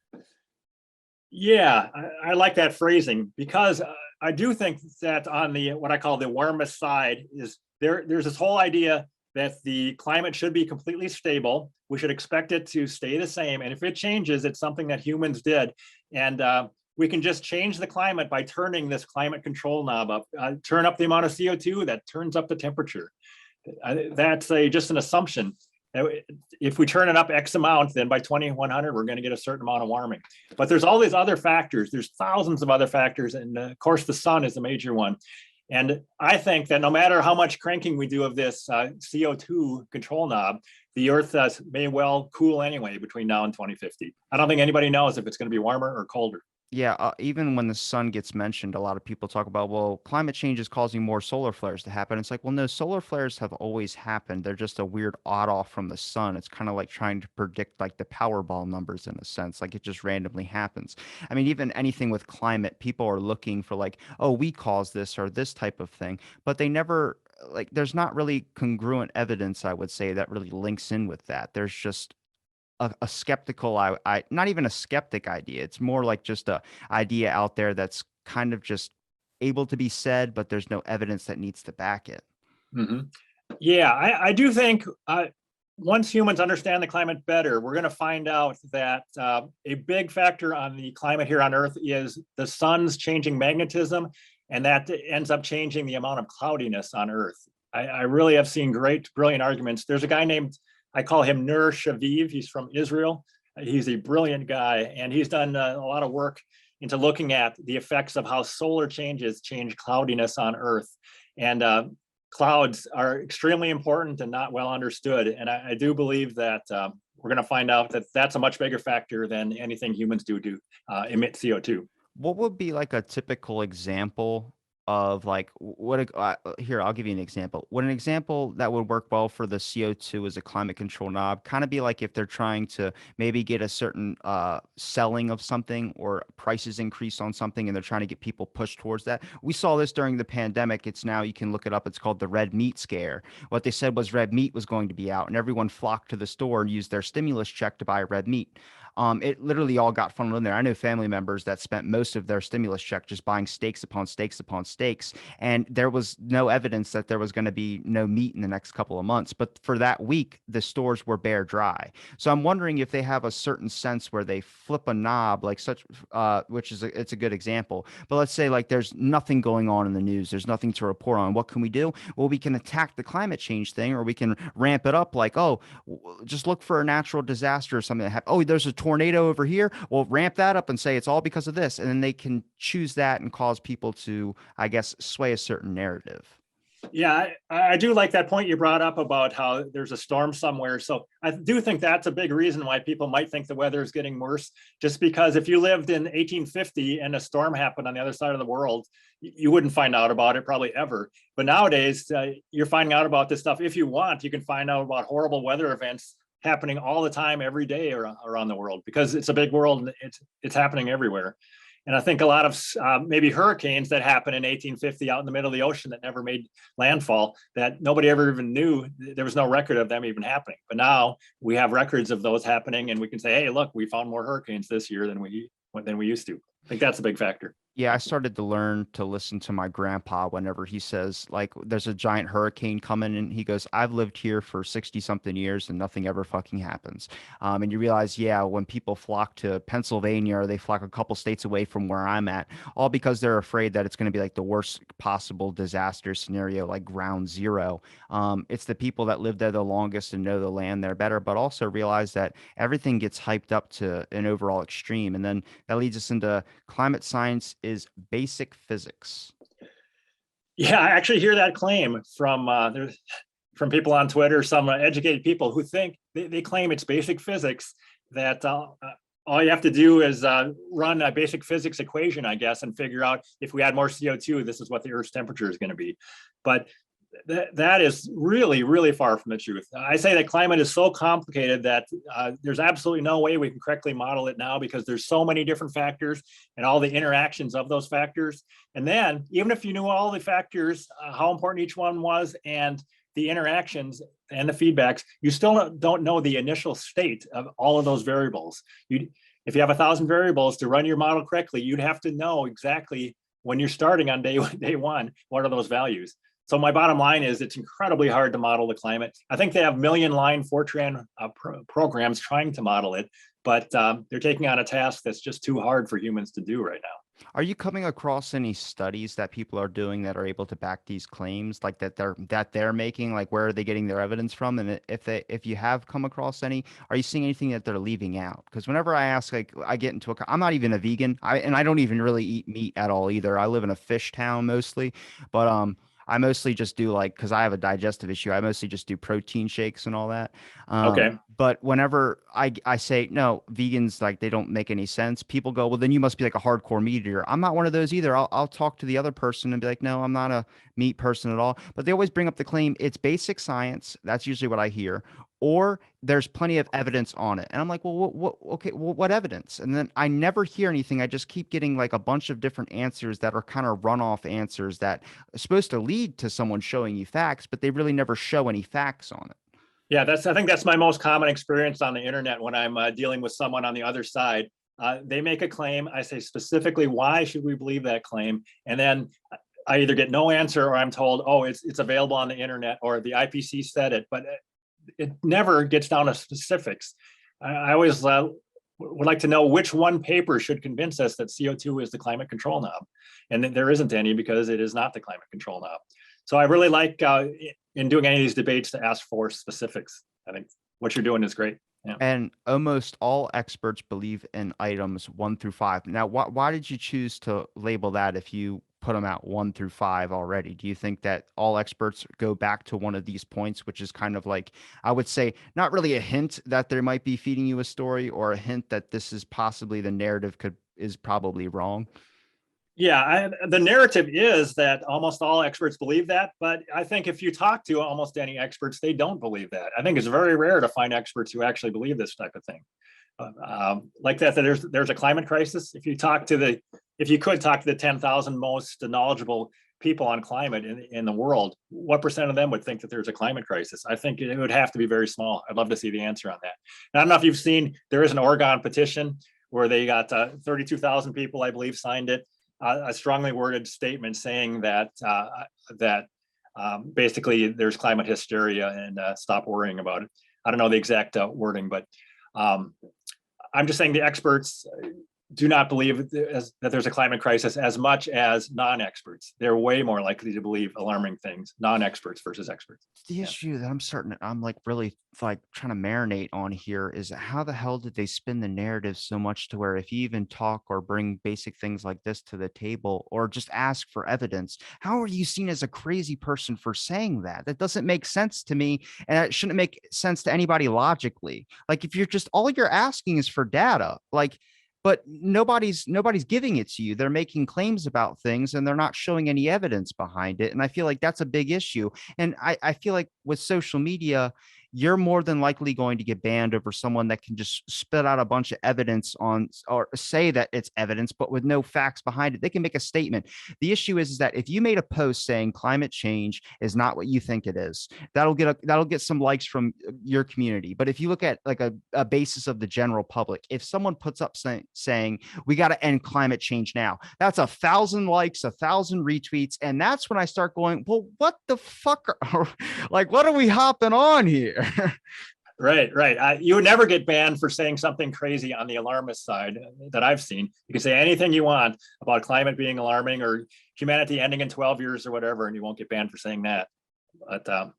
Speaker 3: Yeah, I like that phrasing, because I do think that on the what I call the warmest side is there's this whole idea that the climate should be completely stable. We should expect it to stay the same. And if it changes, it's something that humans did. And we can just change the climate by turning this climate control knob up. Turn up the amount of CO2, that turns up the temperature. That's just an assumption. If we turn it up X amount, then by 2100, we're going to get a certain amount of warming. But there's all these other factors. There's thousands of other factors. And of course, the sun is a major one. And I think that no matter how much cranking we do of this CO2 control knob, the Earth may well cool anyway between now and 2050. I don't think anybody knows if it's going to be warmer or colder.
Speaker 2: Yeah, even when the sun gets mentioned, a lot of people talk about, well, climate change is causing more solar flares to happen. It's like, well, no, solar flares have always happened. They're just a weird odd off from the sun. It's kind of like trying to predict like the Powerball numbers in a sense, like it just randomly happens. I mean, even anything with climate, people are looking for like, oh, we caused this or this type of thing, but they never like there's not really congruent evidence, I would say, that really links in with that. There's just a skeptical I not even a skeptic idea. It's more like just a idea out there that's kind of just able to be said, but there's no evidence that needs to back it.
Speaker 3: Mm-hmm. Yeah, I do think once humans understand the climate better, we're going to find out that a big factor on the climate here on Earth is the sun's changing magnetism, and that ends up changing the amount of cloudiness on Earth. I really have seen great, brilliant arguments. There's a guy named, I call him Nur Shaviv. He's from Israel. He's a brilliant guy, and he's done a lot of work into looking at the effects of how solar changes change cloudiness on Earth. And clouds are extremely important and not well understood. And I do believe that we're going to find out that that's a much bigger factor than anything humans do to emit CO2.
Speaker 2: What would be like a typical example of like here, I'll give you an example. Would an example that would work well for the CO2 as a climate control knob kind of be like if they're trying to maybe get a certain selling of something or prices increase on something and they're trying to get people pushed towards that? We saw this during the pandemic. It's now, you can look it up. It's called the red meat scare. What they said was red meat was going to be out and everyone flocked to the store and used their stimulus check to buy red meat. It literally all got funneled in there. I know family members that spent most of their stimulus check just buying steaks upon steaks upon steaks, and there was no evidence that there was going to be no meat in the next couple of months. But for that week, the stores were bare dry. So I'm wondering if they have a certain sense where they flip a knob, like such, which is it's a good example. But let's say like there's nothing going on in the news, there's nothing to report on. What can we do? Well, we can attack the climate change thing, or we can ramp it up. Like, oh, just look for a natural disaster or something that happened. Oh, there's a tornado over here. Well, ramp that up and say it's all because of this. And then they can choose that and cause people to, I guess, sway a certain narrative.
Speaker 3: Yeah, I do like that point you brought up about how there's a storm somewhere. So I do think that's a big reason why people might think the weather is getting worse. Just because if you lived in 1850 and a storm happened on the other side of the world, you wouldn't find out about it probably ever. But nowadays, you're finding out about this stuff. If you want, you can find out about horrible weather events happening all the time, every day around the world, because it's a big world and it's happening everywhere. And I think a lot of maybe hurricanes that happened in 1850 out in the middle of the ocean that never made landfall, that nobody ever even knew, there was no record of them even happening. But now we have records of those happening, and we can say, hey, look, we found more hurricanes this year than we used to. I think that's a big factor.
Speaker 2: Yeah, I started to learn to listen to my grandpa whenever he says, like, there's a giant hurricane coming, and he goes, I've lived here for 60 something years and nothing ever fucking happens. And you realize, yeah, when people flock to Pennsylvania or they flock a couple states away from where I'm at, all because they're afraid that it's going to be like the worst possible disaster scenario, like ground zero. It's the people that live there the longest and know the land there better, but also realize that everything gets hyped up to an overall extreme. And then that leads us into climate science is basic physics.
Speaker 3: Yeah, I actually hear that claim from people on Twitter, some educated people who think they claim it's basic physics, that all you have to do is run a basic physics equation, I guess, and figure out if we add more CO2, this is what the Earth's temperature is going to be. But that is really, really far from the truth. I say that climate is so complicated that there's absolutely no way we can correctly model it now, because there's so many different factors and all the interactions of those factors. And then even if you knew all the factors, how important each one was, and the interactions and the feedbacks, you still don't know the initial state of all of those variables. If you have 1,000 variables to run your model correctly, you'd have to know exactly when you're starting on day one, what are those values? So my bottom line is it's incredibly hard to model the climate. I think they have million-line Fortran programs trying to model it, but they're taking on a task that's just too hard for humans to do right now.
Speaker 2: Are you coming across any studies that people are doing that are able to back these claims, like that they're making? Like, where are they getting their evidence from? And if you have come across any, are you seeing anything that they're leaving out? Because whenever I ask, like, I get into I'm not even a vegan, and I don't even really eat meat at all either. I live in a fish town mostly, but I mostly just do, like, because I have a digestive issue, I mostly just do protein shakes and all that.
Speaker 3: Okay.
Speaker 2: But whenever I say no, vegans, like, they don't make any sense, people go, well, then you must be like a hardcore meat eater. I'm not one of those either. I'll talk to the other person and be like, no, I'm not a meat person at all. But they always bring up the claim it's basic science. That's usually what I hear. Or there's plenty of evidence on it. And I'm like, well, okay, well, what evidence? And then I never hear anything. I just keep getting like a bunch of different answers that are kind of runoff answers that are supposed to lead to someone showing you facts, but they really never show any facts on it.
Speaker 3: Yeah, I think that's my most common experience on the internet when I'm dealing with someone on the other side. They make a claim. I say specifically, why should we believe that claim? And then I either get no answer or I'm told, oh, it's available on the internet, or the IPC said it, but it never gets down to specifics. I always would like to know which one paper should convince us that CO2 is the climate control knob. And there isn't any, because it is not the climate control knob. So I really like in doing any of these debates to ask for specifics. I think what you're doing is great. Yeah.
Speaker 2: And almost all experts believe in items 1 through 5. Now, why did you choose to label that if you put them out 1 through 5 already? Do you think that all experts go back to one of these points, which is kind of like, I would say, not really a hint that they might be feeding you a story, or a hint that this is possibly the narrative is probably wrong?
Speaker 3: Yeah, the narrative is that almost all experts believe that, but I think if you talk to almost any experts, they don't believe that. I think it's very rare to find experts who actually believe this type of thing. Like that there's a climate crisis. If you could talk to the 10,000 most knowledgeable people on climate in the world, what percent of them would think that there's a climate crisis? I think it would have to be very small. I'd love to see the answer on that. And I don't know if you've seen, there is an Oregon petition where they got 32,000 people, I believe, signed it. A strongly worded statement saying that basically there's climate hysteria and stop worrying about it. I don't know the exact wording, but I'm just saying the experts do not believe that there's a climate crisis as much as non-experts. They're way more likely to believe alarming things, non-experts versus experts.
Speaker 2: The issue that I'm like really like trying to marinate on here is how the hell did they spin the narrative so much to where if you even talk or bring basic things like this to the table or just ask for evidence, how are you seen as a crazy person for saying that? That doesn't make sense to me, and it shouldn't make sense to anybody logically. Like, if you're just, all you're asking is for data, like, but nobody's giving it to you. They're making claims about things and they're not showing any evidence behind it. And I feel like that's a big issue. And I feel like with social media, you're more than likely going to get banned over someone that can just spit out a bunch of evidence on, or say that it's evidence, but with no facts behind it. They can make a statement. The issue is that if you made a post saying climate change is not what you think it is, that'll get some likes from your community. But if you look at like a basis of the general public, if someone puts up saying we got to end climate change now, that's 1,000 likes, 1,000 retweets. And that's when I start going, well, what the fuck like, what are we hopping on here?
Speaker 3: Right. You would never get banned for saying something crazy on the alarmist side that I've seen. You can say anything you want about climate being alarming or humanity ending in 12 years or whatever, and you won't get banned for saying that. But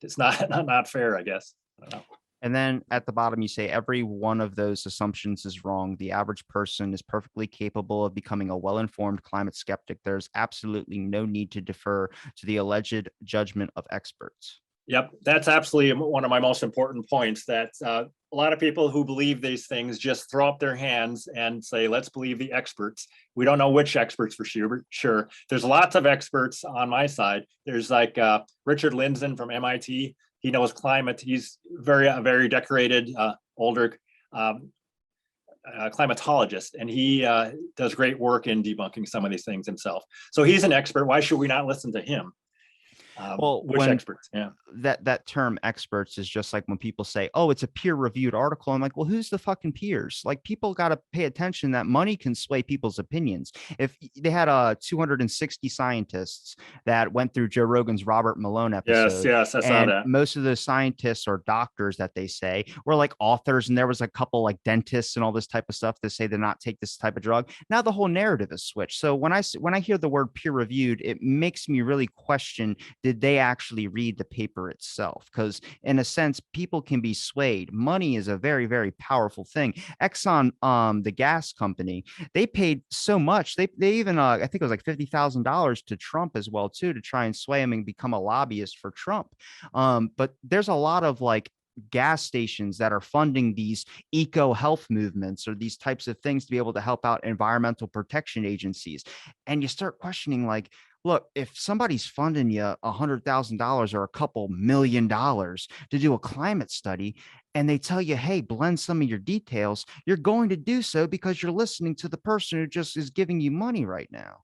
Speaker 3: it's not fair, I guess. I don't know.
Speaker 2: And then at the bottom, you say every one of those assumptions is wrong. The average person is perfectly capable of becoming a well-informed climate skeptic. There's absolutely no need to defer to the alleged judgment of experts.
Speaker 3: Yep, that's absolutely one of my most important points, that a lot of people who believe these things just throw up their hands and say, let's believe the experts. We don't know which experts for sure. There's lots of experts on my side. There's like Richard Lindzen from MIT. He knows climate. He's a very decorated, older climatologist, and he does great work in debunking some of these things himself. So he's an expert. Why should we not listen to him?
Speaker 2: Well,
Speaker 3: Which
Speaker 2: when
Speaker 3: experts? Yeah.
Speaker 2: that term experts is just like when people say, oh, it's a peer-reviewed article. I'm like, well, who's the fucking peers? Like, people got to pay attention that money can sway people's opinions. If they had 260 scientists that went through Joe Rogan's Robert Malone
Speaker 3: Yes,
Speaker 2: episode,
Speaker 3: yes, I saw
Speaker 2: and
Speaker 3: that.
Speaker 2: most of the scientists or doctors that they say were like authors, and there was a couple like dentists and all this type of stuff that say to not take this type of drug. Now the whole narrative is switched. So when I hear the word peer-reviewed, it makes me really question, did they actually read the paper itself? Because in a sense, people can be swayed. Money is a very, very powerful thing. Exxon, the gas company, they paid so much. They even I think it was like $50,000 to Trump as well too, to try and sway him and become a lobbyist for Trump. But there's a lot of like gas stations that are funding these eco health movements or these types of things to be able to help out environmental protection agencies. And you start questioning, like, look, if somebody's funding you $100,000 or a couple $1 million to do a climate study, and they tell you, hey, blend some of your details, you're going to do so because you're listening to the person who just is giving you money right now.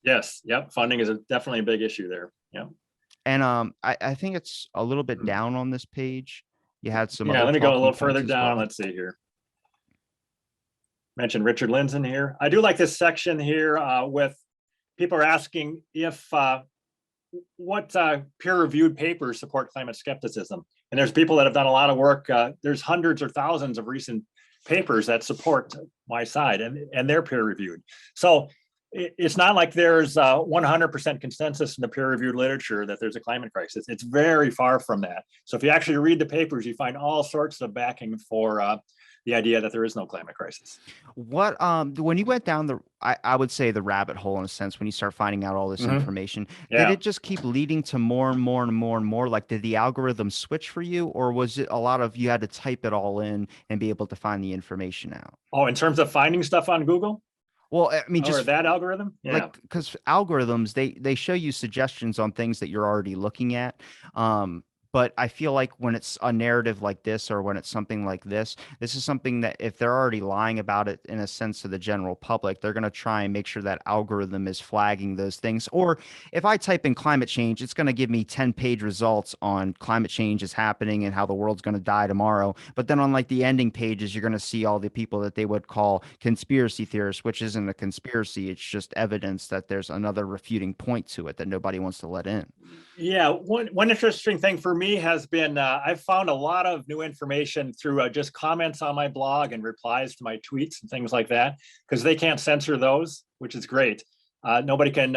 Speaker 3: Yes, yep. Funding is definitely a big issue there. Yeah.
Speaker 2: And I think it's a little bit down on this page. You had some
Speaker 3: Yeah,
Speaker 2: other
Speaker 3: let me go a
Speaker 2: talking
Speaker 3: little further
Speaker 2: points as
Speaker 3: down.
Speaker 2: well.
Speaker 3: Let's see here. Mentioned Richard Lindzen here. I do like this section here with people are asking if what peer-reviewed papers support climate skepticism. And there's people that have done a lot of work. There's hundreds or thousands of recent papers that support my side, and they're peer-reviewed. So it's not like there's 100% consensus in the peer-reviewed literature that there's a climate crisis. It's very far from that. So if you actually read the papers, you find all sorts of backing for the idea that there is no climate crisis.
Speaker 2: What when you went down I would say the rabbit hole in a sense, when you start finding out all this information, did
Speaker 3: Yeah.
Speaker 2: it just keep leading to more and more and more and more? Like, did the algorithm switch for you, or was it a lot of you had to type it all in and be able to find the information out?
Speaker 3: Oh, in terms of finding stuff on Google
Speaker 2: Well, I mean,
Speaker 3: or
Speaker 2: just
Speaker 3: that algorithm? Yeah.
Speaker 2: like, because algorithms, they show you suggestions on things that you're already looking at. But I feel like when it's a narrative like this, or when it's something like this is something that if they're already lying about it in a sense to the general public, they're going to try and make sure that algorithm is flagging those things. Or if I type in climate change, it's going to give me 10-page results on climate change is happening and how the world's going to die tomorrow. But then on like the ending pages, you're going to see all the people that they would call conspiracy theorists, which isn't a conspiracy. It's just evidence that there's another refuting point to it that nobody wants to let in.
Speaker 3: Yeah, one interesting thing for me has been I've found a lot of new information through just comments on my blog and replies to my tweets and things like that, because they can't censor those, which is great. Nobody can,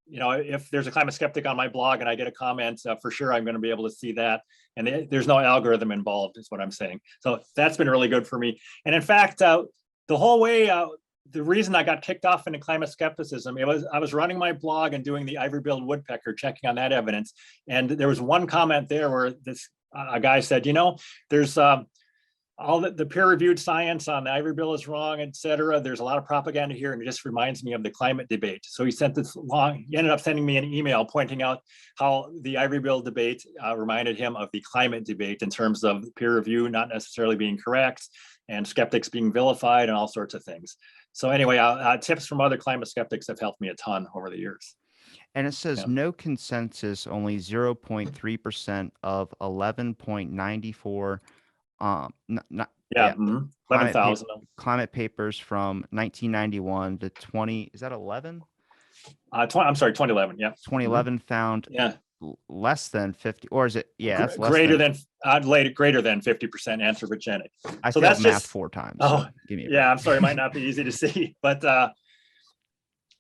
Speaker 3: if there's a climate skeptic on my blog and I get a comment, for sure I'm going to be able to see that. And there's no algorithm involved, is what I'm saying. So that's been really good for me. And in fact, the whole way, the reason I got kicked off into climate skepticism, I was running my blog and doing the ivory-billed woodpecker, checking on that evidence. And there was one comment there where this a guy said, there's all the peer-reviewed science on the ivory bill is wrong, et cetera. There's a lot of propaganda here, and it just reminds me of the climate debate. So he ended up sending me an email pointing out how the ivory bill debate reminded him of the climate debate in terms of peer review not necessarily being correct and skeptics being vilified and all sorts of things. So anyway, tips from other climate skeptics have helped me a ton over the years.
Speaker 2: And it says
Speaker 3: Yeah.
Speaker 2: no consensus, only 0.3% of 11.94
Speaker 3: Yeah,
Speaker 2: climate
Speaker 3: 11,000.
Speaker 2: climate papers from 1991 to 20, is that 11?
Speaker 3: I'm sorry, 2011. Yeah.
Speaker 2: 2011 found
Speaker 3: Yeah.
Speaker 2: less than 50, or is it? Yeah, that's less
Speaker 3: greater
Speaker 2: than.
Speaker 3: Greater than 50% anthropogenic.
Speaker 2: I
Speaker 3: So
Speaker 2: failed
Speaker 3: that's
Speaker 2: math
Speaker 3: just
Speaker 2: 4 times.
Speaker 3: Oh,
Speaker 2: so give me a
Speaker 3: yeah.
Speaker 2: break.
Speaker 3: I'm sorry, it might not be easy to see, but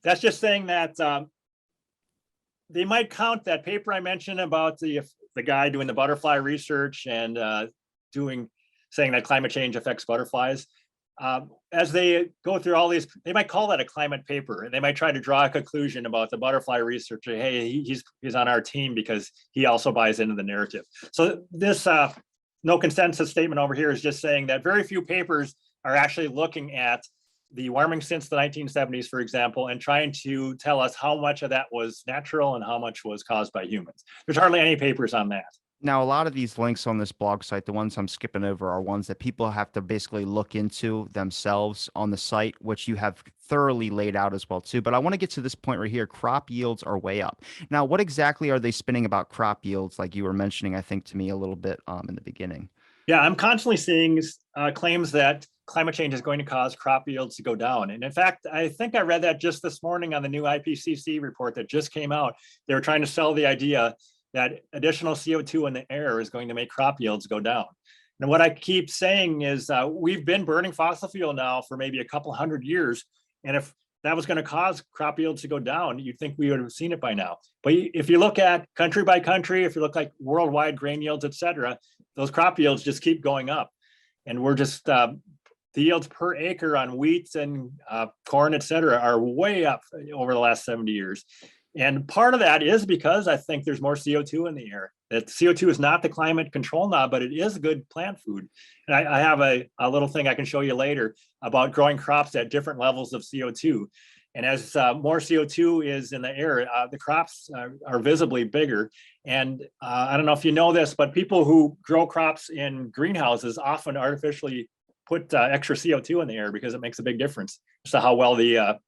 Speaker 3: that's just saying that they might count that paper I mentioned about the guy doing the butterfly research and saying that climate change affects butterflies. As they go through all these, they might call that a climate paper, and they might try to draw a conclusion about the butterfly researcher. Hey, he's on our team because he also buys into the narrative. So this no consensus statement over here is just saying that very few papers are actually looking at the warming since the 1970s, for example, and trying to tell us how much of that was natural and how much was caused by humans. There's hardly any papers on that.
Speaker 2: Now, a lot of these links on this blog site, the ones I'm skipping over, are ones that people have to basically look into themselves on the site, which you have thoroughly laid out as well too. But I want to get to this point right here. Crop yields are way up. Now, what exactly are they spinning about crop yields, like you were mentioning, I think, to me a little bit in the beginning?
Speaker 3: Yeah, I'm constantly seeing claims that climate change is going to cause crop yields to go down. And in fact, I think I read that just this morning on the new IPCC report that just came out. They were trying to sell the idea that additional CO2 in the air is going to make crop yields go down. And what I keep saying is we've been burning fossil fuel now for maybe a couple hundred years. And if that was going to cause crop yields to go down, you'd think we would have seen it by now. But if you look at country by country, if you look like worldwide grain yields, et cetera, those crop yields just keep going up. And we're just, the yields per acre on wheat and corn, et cetera, are way up over the last 70 years. And part of that is because I think there's more CO2 in the air. That CO2 is not the climate control knob, but it is good plant food. And I have a little thing I can show you later about growing crops at different levels of CO2. And as more CO2 is in the air, the crops are visibly bigger. And I don't know if you know this, but people who grow crops in greenhouses often artificially put extra CO2 in the air because it makes a big difference as to how well the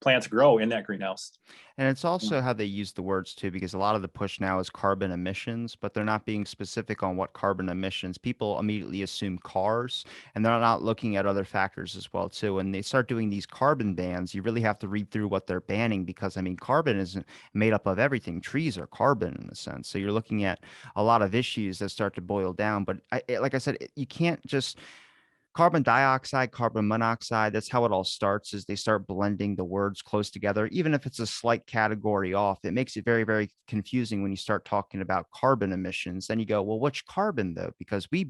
Speaker 3: plants grow in that greenhouse.
Speaker 2: And it's also how they use the words too, because a lot of the push now is carbon emissions, but they're not being specific on what carbon emissions. People immediately assume cars, and they're not looking at other factors as well too. When they start doing these carbon bans, you really have to read through what they're banning, because I mean, carbon isn't made up of everything. Trees are carbon in a sense. So you're looking at a lot of issues that start to boil down. But like I said, you can't just carbon dioxide, carbon monoxide, that's how it all starts, is they start blending the words close together. Even if it's a slight category off, it makes it very, very confusing when you start talking about carbon emissions. Then you go, well, which carbon though? Because we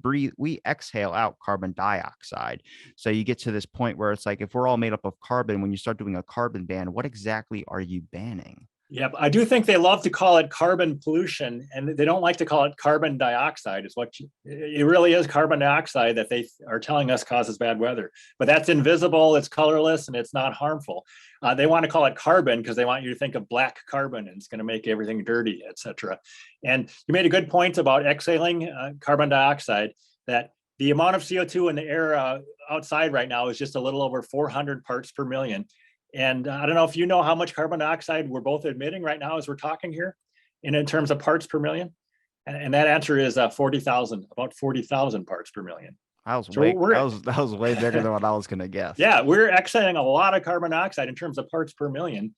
Speaker 2: exhale out carbon dioxide. So you get to this point where it's like, if we're all made up of carbon, when you start doing a carbon ban, what exactly are you banning?
Speaker 3: Yep, I do think they love to call it carbon pollution, and they don't like to call it carbon dioxide. It really is carbon dioxide that they are telling us causes bad weather. But that's invisible, it's colorless, and it's not harmful. They want to call it carbon because they want you to think of black carbon and it's going to make everything dirty, et cetera. And you made a good point about exhaling carbon dioxide, that the amount of CO2 in the air outside right now is just a little over 400 parts per million. And I don't know if you know how much carbon dioxide we're both emitting right now as we're talking here, in terms of parts per million. And that answer is 40,000, about 40,000 parts per million. So
Speaker 2: that was way bigger than what I was gonna guess.
Speaker 3: Yeah, we're exhaling a lot of carbon dioxide in terms of parts per million,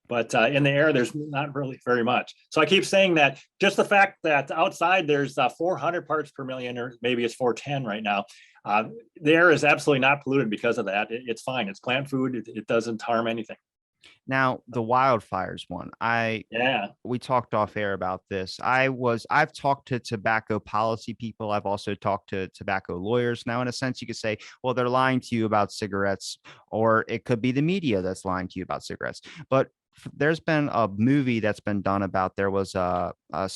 Speaker 3: but in the air there's not really very much. So I keep saying that just the fact that outside there's 400 parts per million, or maybe it's 410 right now. The air is absolutely not polluted because of that. It's fine. It's plant food. It doesn't harm anything.
Speaker 2: Now, the wildfires one,
Speaker 3: Yeah.
Speaker 2: we talked off air about this. I've talked to tobacco policy people. I've also talked to tobacco lawyers. Now, in a sense, you could say, well, they're lying to you about cigarettes, or it could be the media that's lying to you about cigarettes. But there's been a movie that's been done about, there was I would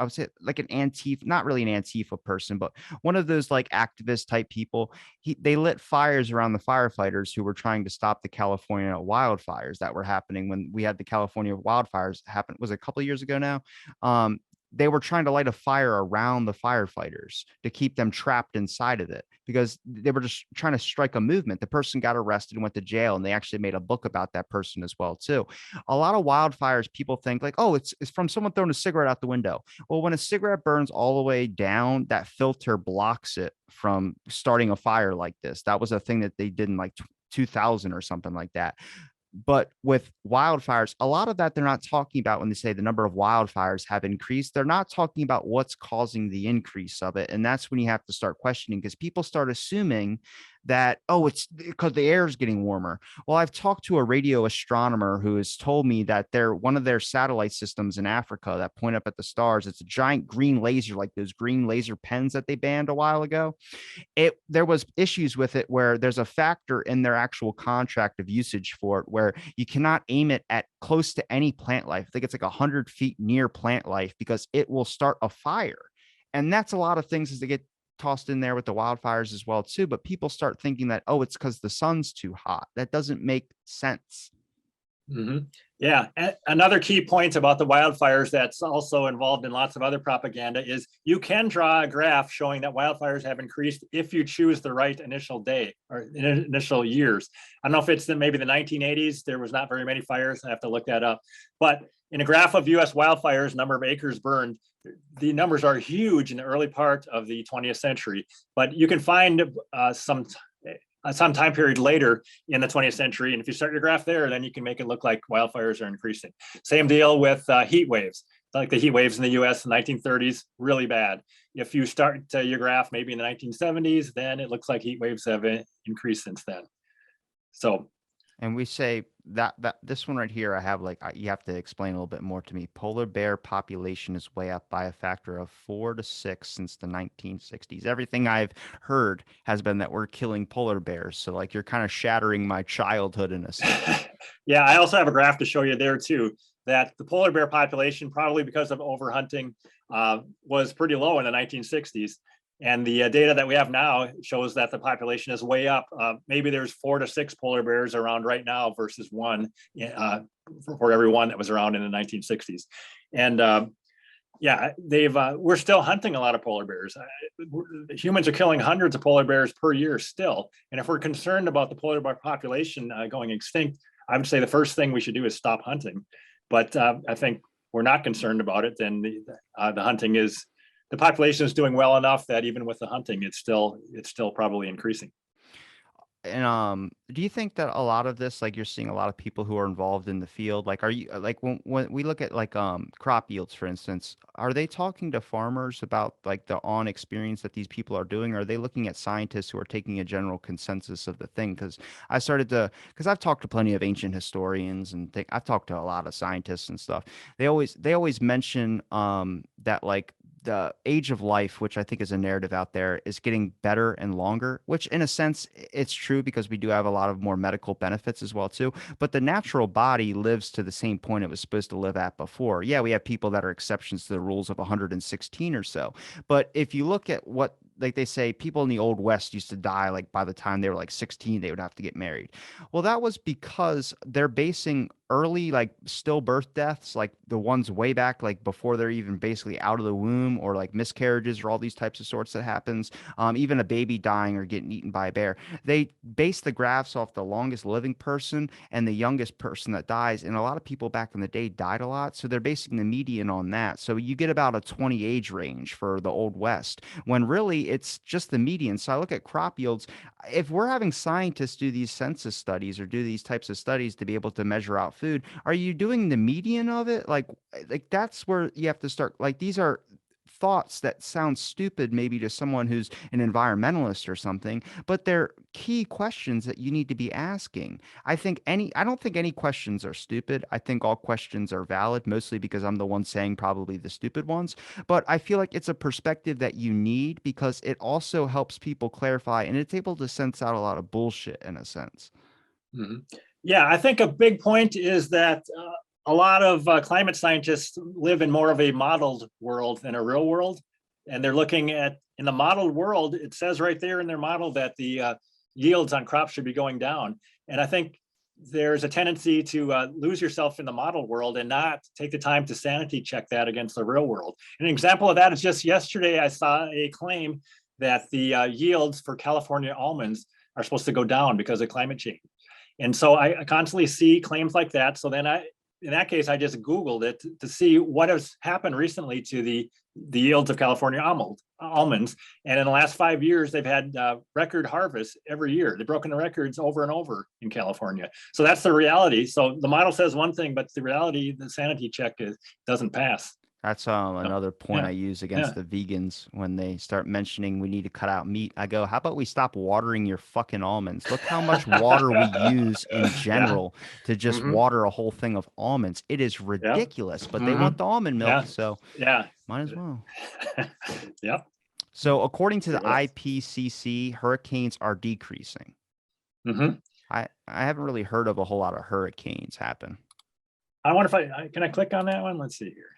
Speaker 2: say like an Antifa, not really an Antifa person, but one of those like activist type people. They lit fires around the firefighters who were trying to stop the California wildfires that were happening when we had the California wildfires happen. Was it a couple of years ago now? They were trying to light a fire around the firefighters to keep them trapped inside of it, because they were just trying to strike a movement. The person got arrested and went to jail, and they actually made a book about that person as well too. A lot of wildfires, people think like, oh, it's from someone throwing a cigarette out the window. Well, when a cigarette burns all the way down, that filter blocks it from starting a fire like this. That was a thing that they did in like 2000 or something like that. But with wildfires, a lot of that they're not talking about when they say the number of wildfires have increased. They're not talking about what's causing the increase of it. And that's when you have to start questioning, because people start assuming that, oh, it's because the air is getting warmer. Well, I've talked to a radio astronomer who has told me that one of their satellite systems in Africa that point up at the stars, it's a giant green laser, like those green laser pens that they banned a while ago. There was issues with it where there's a factor in their actual contract of usage for it where you cannot aim it at close to any plant life. I think it's like 100 feet near plant life, because it will start a fire. And that's a lot of things as they get tossed in there with the wildfires as well too. But people start thinking that, oh, it's because the sun's too hot. That doesn't make sense.
Speaker 3: Mm-hmm. Yeah, another key point about the wildfires that's also involved in lots of other propaganda is you can draw a graph showing that wildfires have increased if you choose the right initial day or initial years. I don't know if it's maybe the 1980s, there was not very many fires, I have to look that up. But in a graph of US wildfires, number of acres burned, the numbers are huge in the early part of the 20th century. But you can find some time period later in the 20th century. And if you start your graph there, then you can make it look like wildfires are increasing. Same deal with heat waves. Like the heat waves in the US in the 1930s, really bad. If you start your graph maybe in the 1970s, then it looks like heat waves have increased since then. So
Speaker 2: And we say that this one right here, I have like you have to explain a little bit more to me. Polar bear population is way up by a factor of 4 to 6 since the 1960s. Everything I've heard has been that we're killing polar bears. So like you're kind of shattering my childhood in a sense.
Speaker 3: yeah, I also have a graph to show you there too, that the polar bear population, probably because of overhunting, was pretty low in the 1960s. And the data that we have now shows that the population is way up. Maybe there's 4 to 6 polar bears around right now versus one for every one that was around in the 1960s. And yeah, we're still hunting a lot of polar bears. Humans are killing hundreds of polar bears per year still. And if we're concerned about the polar bear population going extinct, I would say the first thing we should do is stop hunting. But I think we're not concerned about it. Then the population is doing well enough that even with the hunting, it's still probably increasing.
Speaker 2: And do you think that a lot of this, like you're seeing a lot of people who are involved in the field, like are you like when we look at like crop yields, for instance, are they talking to farmers about like the on experience that these people are doing? Or are they looking at scientists who are taking a general consensus of the thing? Because I've talked to plenty of ancient historians and I've talked to a lot of scientists and stuff. They always mention that like the age of life, which I think is a narrative out there, is getting better and longer, which in a sense it's true because we do have a lot of more medical benefits as well too. But the natural body lives to the same point it was supposed to live at before. Yeah, we have people that are exceptions to the rules of 116 or so. But if you look at what like they say people in the old west used to die like by the time they were like 16 they would have to get married. Well, that was because they're basing early like stillbirth deaths, like the ones way back like before they're even basically out of the womb, or like miscarriages or all these types of sorts that happens, even a baby dying or getting eaten by a bear. They base the graphs off the longest living person and the youngest person that dies, and a lot of people back in the day died a lot, so they're basing the median on that. So you get about a 20 age range for the old west when really it's just the median. So I look at crop yields. If we're having scientists do these census studies or do these types of studies to be able to measure out food, are you doing the median of it? Like that's where you have to start. Like these are thoughts that sound stupid maybe to someone who's an environmentalist or something, but they're key questions that you need to be asking. I don't think any questions are stupid. I think all questions are valid, mostly because I'm the one saying probably the stupid ones. But I feel like it's a perspective that you need because it also helps people clarify and it's able to sense out a lot of bullshit in a sense.
Speaker 3: Mhm. Yeah, I think a big point is that a lot of climate scientists live in more of a modeled world than a real world. And they're looking at, in the modeled world, it says right there in their model that the yields on crops should be going down. And I think there's a tendency to lose yourself in the model world and not take the time to sanity check that against the real world. An example of that is just yesterday, I saw a claim that the yields for California almonds are supposed to go down because of climate change. And so I constantly see claims like that. So then in that case, I just Googled it to see what has happened recently to the yields of California almonds. And in the last 5 years, they've had record harvests every year. They've broken the records over and over in California. So that's the reality. So the model says one thing, but the reality, the sanity check doesn't pass.
Speaker 2: That's another point
Speaker 3: Yeah,
Speaker 2: I use
Speaker 3: yeah.
Speaker 2: against the vegans when they start mentioning we need to cut out meat. I go, how about we stop watering your fucking almonds? Look how much water we use in
Speaker 3: Yeah.
Speaker 2: general to just
Speaker 3: Hmm.
Speaker 2: water a whole thing of almonds. It is
Speaker 3: Yeah.
Speaker 2: ridiculous, but they
Speaker 3: Hmm.
Speaker 2: want the almond milk,
Speaker 3: Yeah.
Speaker 2: so
Speaker 3: Yeah.
Speaker 2: might as well.
Speaker 3: Yep.
Speaker 2: So according to
Speaker 3: Pretty
Speaker 2: the
Speaker 3: much.
Speaker 2: IPCC, hurricanes are decreasing.
Speaker 3: Hmm.
Speaker 2: I haven't really heard of a whole lot of hurricanes happen.
Speaker 3: I wonder if can I click on that one? Let's see here.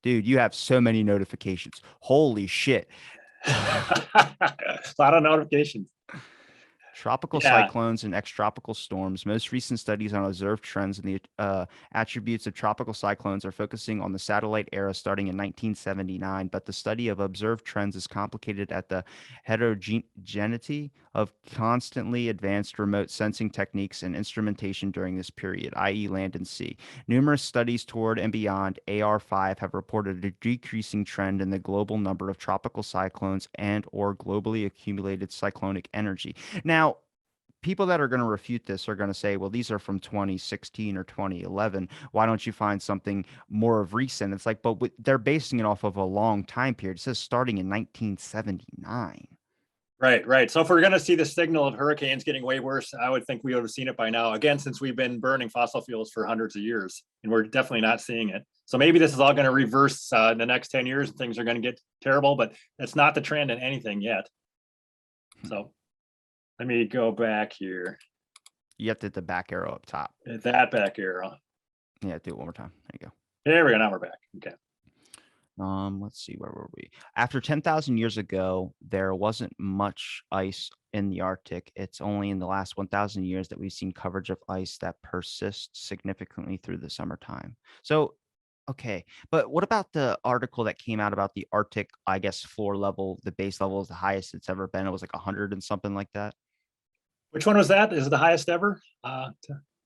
Speaker 2: Dude, you have so many notifications. Holy shit.
Speaker 3: A lot of notifications.
Speaker 2: Tropical
Speaker 3: Yeah,
Speaker 2: cyclones and extropical storms. Most recent studies on observed trends in the attributes of tropical cyclones are focusing on the satellite era starting in 1979, but the study of observed trends is complicated at the heterogeneity of constantly advanced remote sensing techniques and instrumentation during this period, i.e., land and sea. Numerous studies toward and beyond AR5 have reported a decreasing trend in the global number of tropical cyclones and or globally accumulated cyclonic energy. Now, people that are going to refute this are going to say, well, these are from 2016 or 2011. Why don't you find something more of recent? It's like, but they're basing it off of a long time period. It says starting in 1979.
Speaker 3: right, right. So if we're going to see the signal of hurricanes getting way worse, I would think we would have seen it by now. Again, since we've been burning fossil fuels for hundreds of years, and we're definitely not seeing it. So maybe this is all going to reverse in the next 10 years and things are going to get terrible, but that's not the trend in anything yet. So let me go back here.
Speaker 2: You have to hit the back arrow up top.
Speaker 3: That back arrow.
Speaker 2: Yeah, do it one more time. There you go.
Speaker 3: There we go. Now we're back. Okay.
Speaker 2: Let's see, where were we? After 10,000 years ago, there wasn't much ice in the Arctic. It's only in the last 1,000 years that we've seen coverage of ice that persists significantly through the summertime. So, okay, but what about the article that came out about the Arctic, I guess, floor level, the base level is the highest it's ever been. It was like 100 and something like that.
Speaker 3: Which one was that? Is it the highest ever?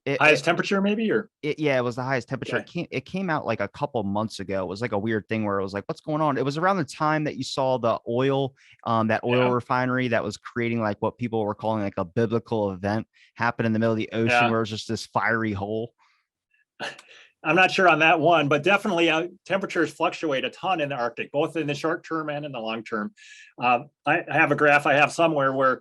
Speaker 2: It,
Speaker 3: Highest
Speaker 2: it,
Speaker 3: temperature, maybe? Or
Speaker 2: yeah, it was the highest temperature.
Speaker 3: okay.
Speaker 2: It came out like a couple months ago. It was like a weird thing where it was like, what's going on? It was around the time that you saw the oil, that oil
Speaker 3: Yeah,
Speaker 2: refinery that was creating like what people were calling like a biblical event happen in the middle of the ocean
Speaker 3: yeah.
Speaker 2: where it was just this fiery hole.
Speaker 3: I'm not sure on that one, but definitely temperatures fluctuate a ton in the Arctic, both in the short term and in the long term. I have a graph I have somewhere where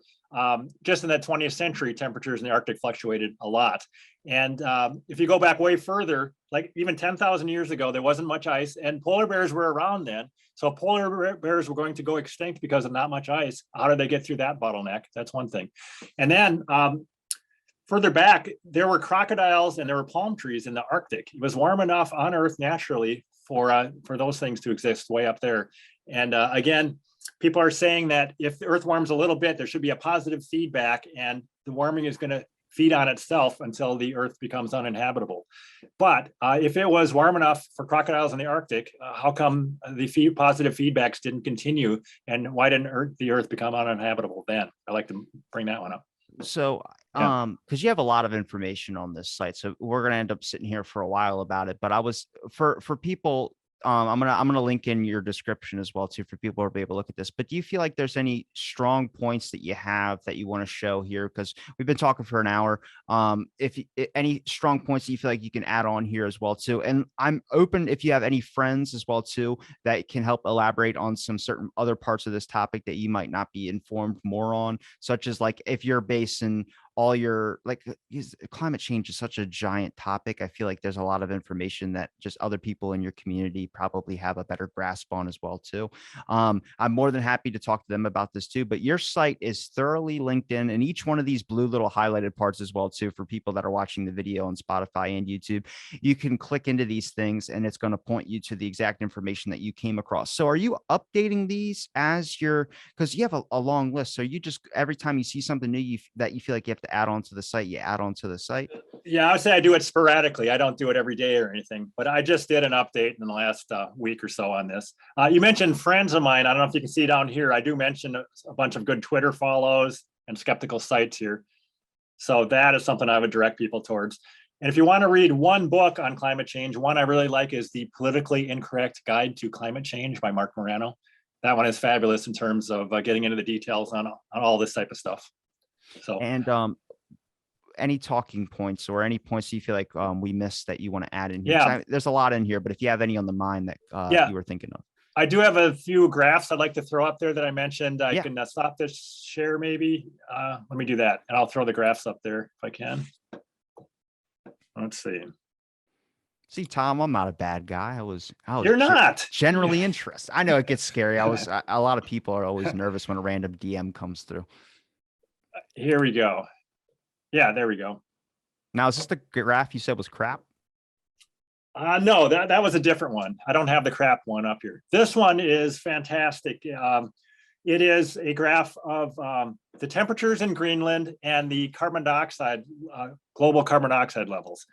Speaker 3: just in the 20th century, temperatures in the Arctic fluctuated a lot. And if you go back way further, like even 10,000 years ago, there wasn't much ice and polar bears were around then. So polar bears were going to go extinct because of not much ice. How did they get through that bottleneck? That's one thing. And then further back, there were crocodiles and there were palm trees in the Arctic. It was warm enough on Earth naturally for those things to exist way up there. And again, people are saying that if the Earth warms a little bit, there should be a positive feedback, and the warming is going to feed on itself until the Earth becomes uninhabitable. But if it was warm enough for crocodiles in the Arctic, how come the positive feedbacks didn't continue, and why didn't the Earth become uninhabitable then? I like to bring that one up.
Speaker 2: So,
Speaker 3: Yeah.
Speaker 2: because you have a lot of information on this site, so we're gonna end up sitting here for a while about it. But I was for people, I'm gonna link in your description as well too for people to be able to look at this. But do you feel like there's any strong points that you have that you want to show here? Because we've been talking for an hour. Any strong points that you feel like you can add on here as well too, and I'm open if you have any friends as well too that can help elaborate on some certain other parts of this topic that you might not be informed more on, such as like if you're basing all your like climate change is such a giant topic. I feel like there's a lot of information that just other people in your community probably have a better grasp on as well too. I'm more than happy to talk to them about this too, but your site is thoroughly linked in, and each one of these blue little highlighted parts as well too for people that are watching the video on Spotify and YouTube. You can click into these things and it's going to point you to the exact information that you came across. So are you updating these as your, because you have a long list, so you just every time you see something new that you feel like you have to add on to the site, you add on to the site?
Speaker 3: Yeah, I would say I do it sporadically. I don't do it every day or anything, but I just did an update in the last week or so on this. You mentioned friends of mine. I don't know if you can see down here. I do mention a bunch of good Twitter follows and skeptical sites here. So that is something I would direct people towards. And if you want to read one book on climate change, one I really like is The Politically Incorrect Guide to Climate Change by Mark Morano. That one is fabulous in terms of getting into the details on all this type of stuff. So,
Speaker 2: And any talking points or any points you feel like we missed that you want to add in here?
Speaker 3: yeah,
Speaker 2: There's a lot in here, but if you have any on the mind that
Speaker 3: yeah.
Speaker 2: you were thinking of.
Speaker 3: I do have a few graphs I'd like to throw up there that I mentioned. I
Speaker 2: Yeah.
Speaker 3: can stop this share maybe. Let me do that, and I'll throw the graphs up there if I can. Let's see.
Speaker 2: See, Tom, I'm not a bad guy. I was
Speaker 3: You're not.
Speaker 2: generally interested. I know it gets scary. A lot of people are always nervous when a random DM comes through.
Speaker 3: Here we go. Yeah, there we go.
Speaker 2: Now, is this the graph you said was crap?
Speaker 3: No, that was a different one. I don't have the crap one up here. This one is fantastic. It is a graph of the temperatures in Greenland and the carbon dioxide, global carbon dioxide levels.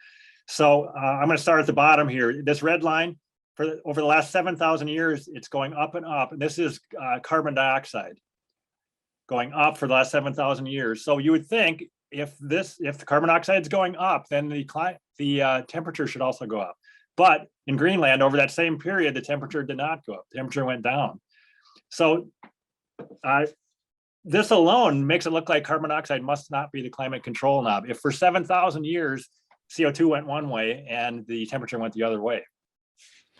Speaker 3: So I'm going to start at the bottom here. This red line, over the last 7,000 years, it's going up and up. And this is carbon dioxide going up for the last 7,000 years. So you would think if the carbon dioxide is going up, then the temperature should also go up. But in Greenland, over that same period, the temperature did not go up. The temperature went down. So this alone makes it look like carbon dioxide must not be the climate control knob. If for 7,000 years, CO2 went one way and the temperature went the other way.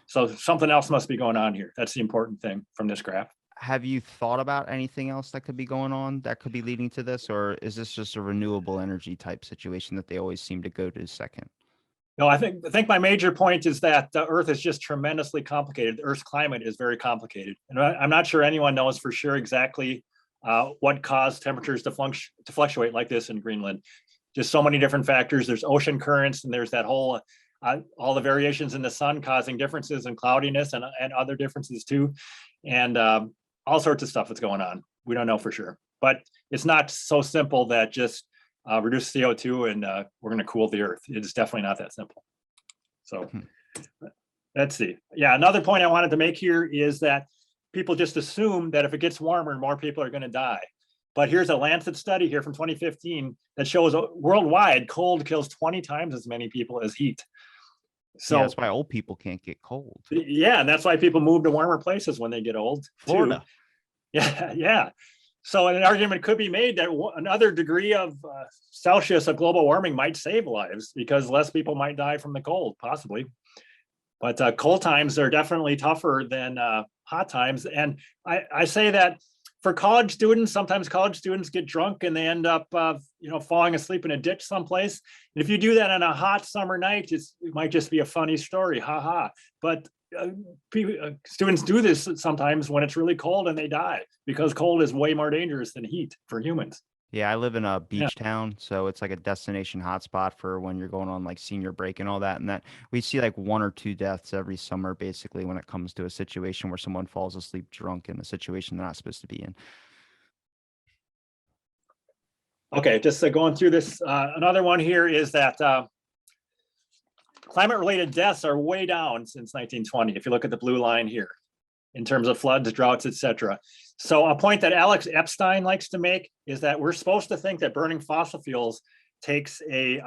Speaker 3: So something else must be going on here. That's the important thing from this graph.
Speaker 2: Have you thought about anything else that could be going on that could be leading to this, or is this just a renewable energy type situation that they always seem to go to second?
Speaker 3: No, I think my major point is that the Earth is just tremendously complicated. The Earth's climate is very complicated. And I'm not sure anyone knows for sure exactly what caused temperatures to fluctuate like this in Greenland. Just so many different factors. There's ocean currents, and there's that whole, all the variations in the sun causing differences in cloudiness and other differences too. And all sorts of stuff that's going on. We don't know for sure. But it's not so simple that just reduce CO2 and we're going to cool the Earth. It's definitely not that simple. So let's see. Yeah, another point I wanted to make here is that people just assume that if it gets warmer, more people are going to die. But here's a Lancet study here from 2015 that shows worldwide cold kills 20 times as many people as heat. So
Speaker 2: yeah, that's why old people can't get cold.
Speaker 3: Yeah, and that's why people move to warmer places when they get old.
Speaker 2: Florida.
Speaker 3: Too. Yeah. So an argument could be made that another degree of Celsius of global warming might save lives because less people might die from the cold, possibly. But cold times are definitely tougher than hot times. And I say that for college students, sometimes college students get drunk and they end up, falling asleep in a ditch someplace. And if you do that on a hot summer night, it might just be a funny story, haha. But students do this sometimes when it's really cold and they die because cold is way more dangerous than heat for humans.
Speaker 2: Yeah, I live in a beach town, so it's like a destination hotspot for when you're going on like senior break and all that. And that we see like 1 or 2 deaths every summer, basically, when it comes to a situation where someone falls asleep drunk in a situation they're not supposed to be in.
Speaker 3: Okay, just going through this, another one here is that climate-related deaths are way down since 1920. If you look at the blue line here, in terms of floods, droughts, etc. So a point that Alex Epstein likes to make is that we're supposed to think that burning fossil fuels takes a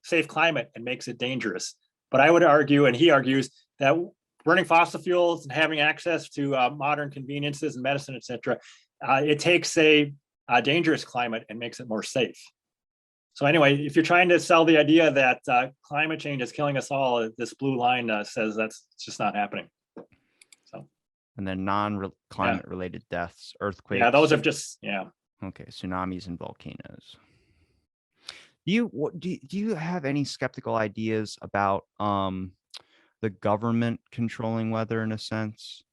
Speaker 3: safe climate and makes it dangerous. But I would argue, and he argues, that burning fossil fuels and having access to modern conveniences and medicine, etc., it takes a dangerous climate and makes it more safe. So anyway, if you're trying to sell the idea that climate change is killing us all, this blue line says that's just not happening.
Speaker 2: And then non-climate related deaths, earthquakes.
Speaker 3: Yeah, those have just,
Speaker 2: Okay, tsunamis and volcanoes. Do you have any skeptical ideas about the government controlling weather in a sense?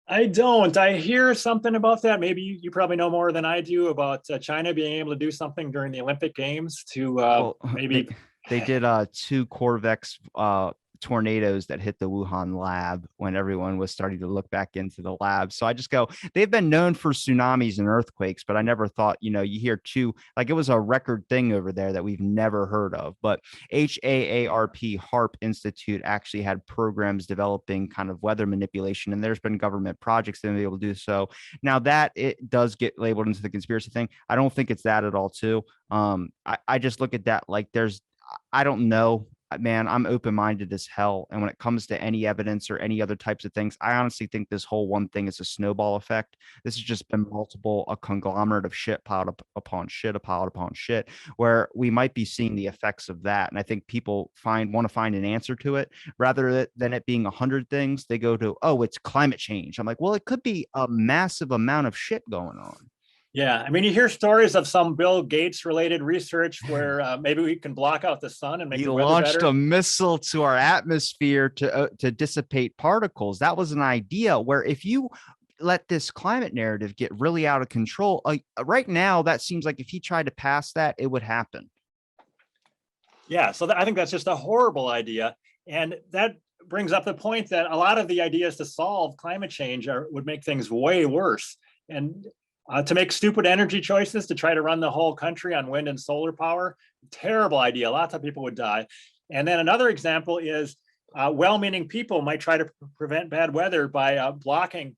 Speaker 3: I don't. I hear something about that. Maybe you probably know more than I do about China being able to do something during the Olympic Games to maybe.
Speaker 2: They did 2 Corvex tornadoes that hit the Wuhan lab when everyone was starting to look back into the lab. So I just go, they've been known for tsunamis and earthquakes, but I never thought, you hear 2, like it was a record thing over there that we've never heard of. But HAARP Institute actually had programs developing kind of weather manipulation, and there's been government projects that have been able to do so. Now that it does get labeled into the conspiracy thing, I don't think it's that at all too. I just look at that like I don't know, man, I'm open-minded as hell. And when it comes to any evidence or any other types of things, I honestly think this whole one thing is a snowball effect. This has just been a conglomerate of shit piled upon shit, where we might be seeing the effects of that. And I think people want to find an answer to it rather than it being 100 things. They go to, oh, it's climate change. I'm like, well, it could be a massive amount of shit going on.
Speaker 3: Yeah, I mean, you hear stories of some Bill Gates related research where maybe we can block out the sun and make the weather better.
Speaker 2: He launched a missile to our atmosphere to dissipate particles. That was an idea where if you let this climate narrative get really out of control, right now, that seems like if he tried to pass that, it would happen.
Speaker 3: Yeah, so I think that's just a horrible idea. And that brings up the point that a lot of the ideas to solve climate change would make things way worse. and to make stupid energy choices to try to run the whole country on wind and solar power. Terrible idea. Lots of people would die. And then another example is well-meaning people might try to prevent bad weather by blocking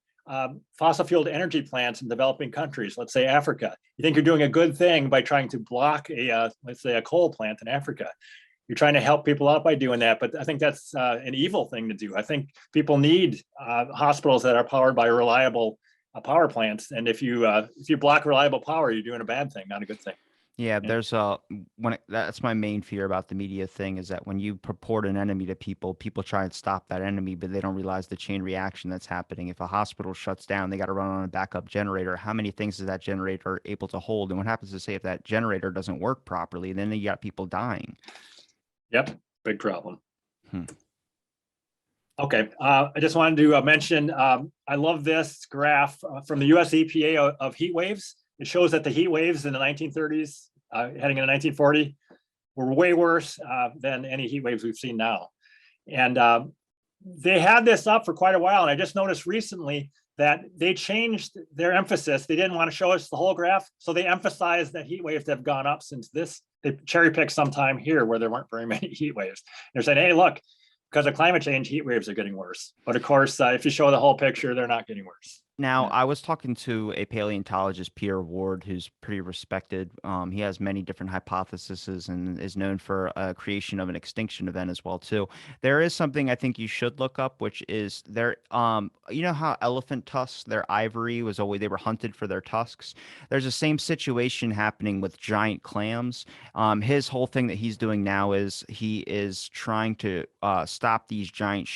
Speaker 3: fossil fueled energy plants in developing countries, let's say Africa. You think you're doing a good thing by trying to block let's say a coal plant in Africa. You're trying to help people out by doing that, but I think that's an evil thing to do. I think people need hospitals that are powered by reliable power plants, and if you block reliable power, you're doing a bad thing, not a good thing.
Speaker 2: Yeah,
Speaker 3: Yeah.
Speaker 2: there's that's my main fear about the media thing is that when you purport an enemy to people, people try and stop that enemy, but they don't realize the chain reaction that's happening. If a hospital shuts down, they got to run on a backup generator. How many things is that generator able to hold? And what happens to say if that generator doesn't work properly? Then you got people dying.
Speaker 3: Yep, big problem.
Speaker 2: Hmm.
Speaker 3: Okay, I just wanted to mention, I love this graph from the US EPA of heat waves. It shows that the heat waves in the 1930s, heading into 1940, were way worse than any heat waves we've seen now. And they had this up for quite a while. And I just noticed recently that they changed their emphasis. They didn't want to show us the whole graph. So they emphasized that heat waves have gone up since this. They cherry picked some time here where there weren't very many heat waves. They're saying, hey, look, because of climate change, heat waves are getting worse. But of course, if you show the whole picture, they're not getting worse.
Speaker 2: Now,
Speaker 3: Yeah.
Speaker 2: I was talking to a paleontologist, Peter Ward, who's pretty respected. He has many different hypotheses and is known for creation of an extinction event as well too. There is something I think you should look up, which is there. You know how elephant tusks, their ivory was always they were hunted for their tusks. There's the same situation happening with giant clams. His whole thing that he's doing now is he is trying to stop these giant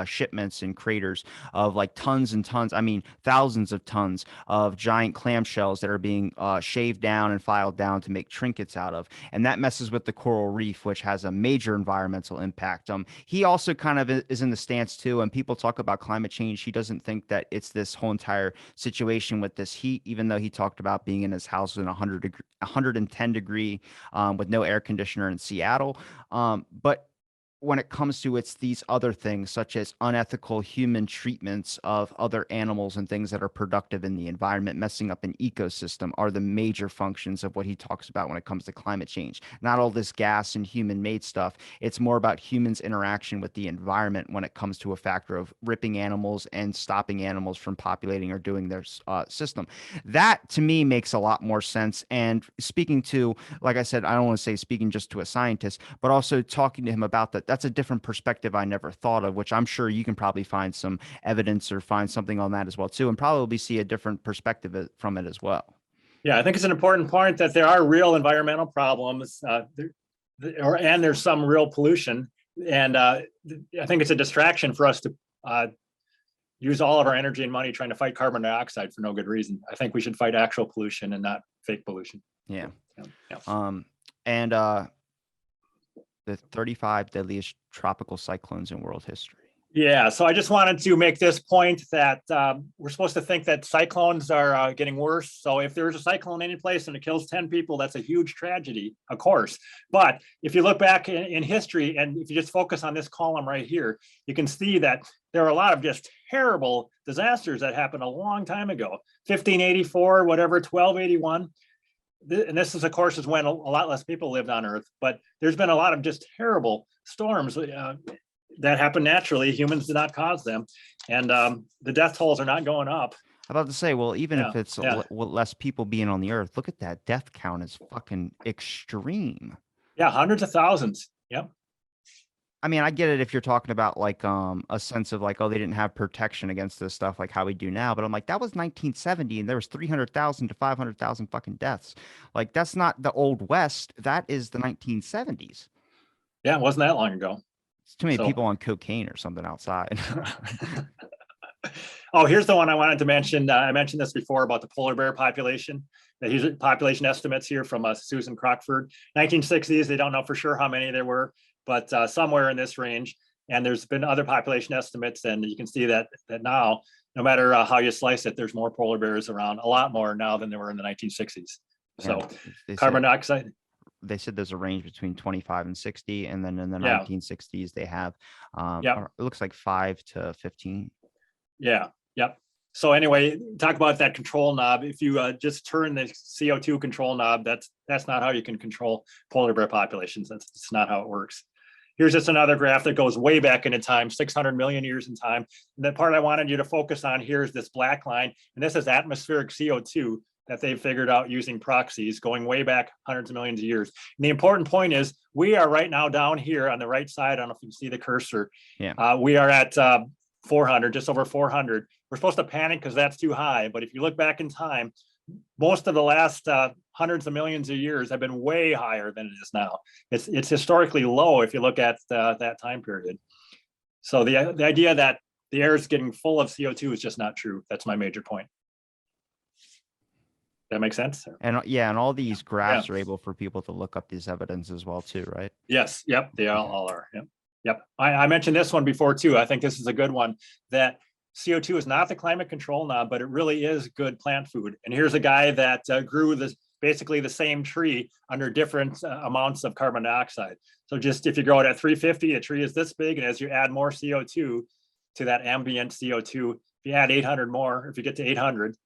Speaker 2: shipments and craters of like tons and tons. I mean, thousands of tons of giant clamshells that are being shaved down and filed down to make trinkets out of. And that messes with the coral reef, which has a major environmental impact. He also kind of is in the stance too. And people talk about climate change. He doesn't think that it's this whole entire situation with this heat, even though he talked about being in his house in 110 degree with no air conditioner in Seattle. But when it comes to it's these other things such as unethical human treatments of other animals and things that are productive in the environment messing up an ecosystem are the major functions of what he talks about when it comes to climate change. Not all this gas and human made stuff. It's more about humans interaction with the environment when it comes to a factor of ripping animals and stopping animals from populating or doing their system. That to me makes a lot more sense. And speaking to, like I said, I don't want to say speaking just to a scientist, but also talking to him about that. That's a different perspective I never thought of, which I'm sure you can probably find some evidence or find something on that as well too, and probably see a different perspective from it as well.
Speaker 3: Yeah, I think it's an important point that there are real environmental problems, and there's some real pollution. And I think it's a distraction for us to use all of our energy and money trying to fight carbon dioxide for no good reason. I think we should fight actual pollution and not fake pollution.
Speaker 2: Yeah.
Speaker 3: Yeah.
Speaker 2: And the 35 deadliest tropical cyclones in world history.
Speaker 3: Yeah, so I just wanted to make this point that we're supposed to think that cyclones are getting worse. So if there's a cyclone any place and it kills 10 people, that's a huge tragedy, of course. But if you look back in history, and if you just focus on this column right here, you can see that there are a lot of just terrible disasters that happened a long time ago. 1584, whatever, 1281. And this is, of course, is when a lot less people lived on Earth, but there's been a lot of just terrible storms that happen naturally. Humans did not cause them. And the death tolls are not going up.
Speaker 2: I'm about to say, well, even if it's less people being on the Earth, look at that death count is fucking extreme.
Speaker 3: Yeah, hundreds of thousands. Yep.
Speaker 2: I mean, I get it if you're talking about like a sense of like, oh, they didn't have protection against this stuff like how we do now. But I'm like, that was 1970 and there was 300,000 to 500,000 fucking deaths. Like, that's not the old West. That is the 1970s.
Speaker 3: Yeah, it wasn't that long ago.
Speaker 2: It's too many people on cocaine or something outside.
Speaker 3: Oh, here's the one I wanted to mention. I mentioned this before about the polar bear population. Here's population estimates here from Susan Crockford. 1960s, they don't know for sure how many there were, but somewhere in this range. And there's been other population estimates, and you can see that now, no matter how you slice it, there's more polar bears around, a lot more now than there were in the 1960s. So carbon dioxide.
Speaker 2: They said there's a range between 25 and 60, and then in the 1960s they have it looks like 5 to 15.
Speaker 3: Yeah. Yep. So anyway, talk about that control knob. If you just turn the CO2 control knob, that's not how you can control polar bear populations. That's not how it works. Here's just another graph that goes way back into time, 600 million years in time. And the part I wanted you to focus on here is this black line. And this is atmospheric CO2 that they've figured out using proxies going way back hundreds of millions of years. And the important point is we are right now down here on the right side. I don't know if you can see the cursor.
Speaker 2: Yeah.
Speaker 3: We are at 400, just over 400. We're supposed to panic because that's too high. But if you look back in time, most of the last hundreds of millions of years have been way higher than it is now. It's historically low if you look at that time period. So the idea that the air is getting full of CO2 is just not true. That's my major point. That makes sense?
Speaker 2: And yeah, and all these graphs are able for people to look up this evidence as well too, right?
Speaker 3: Yes. Yep. They all are. Yep. Yep. I mentioned this one before too. I think this is a good one, that CO2 is not the climate control knob, but it really is good plant food. And here's a guy that grew basically the same tree under different amounts of carbon dioxide. So just if you grow it at 350, a tree is this big. And as you add more CO2 to that ambient CO2, if you add 800 more, if you get to 800,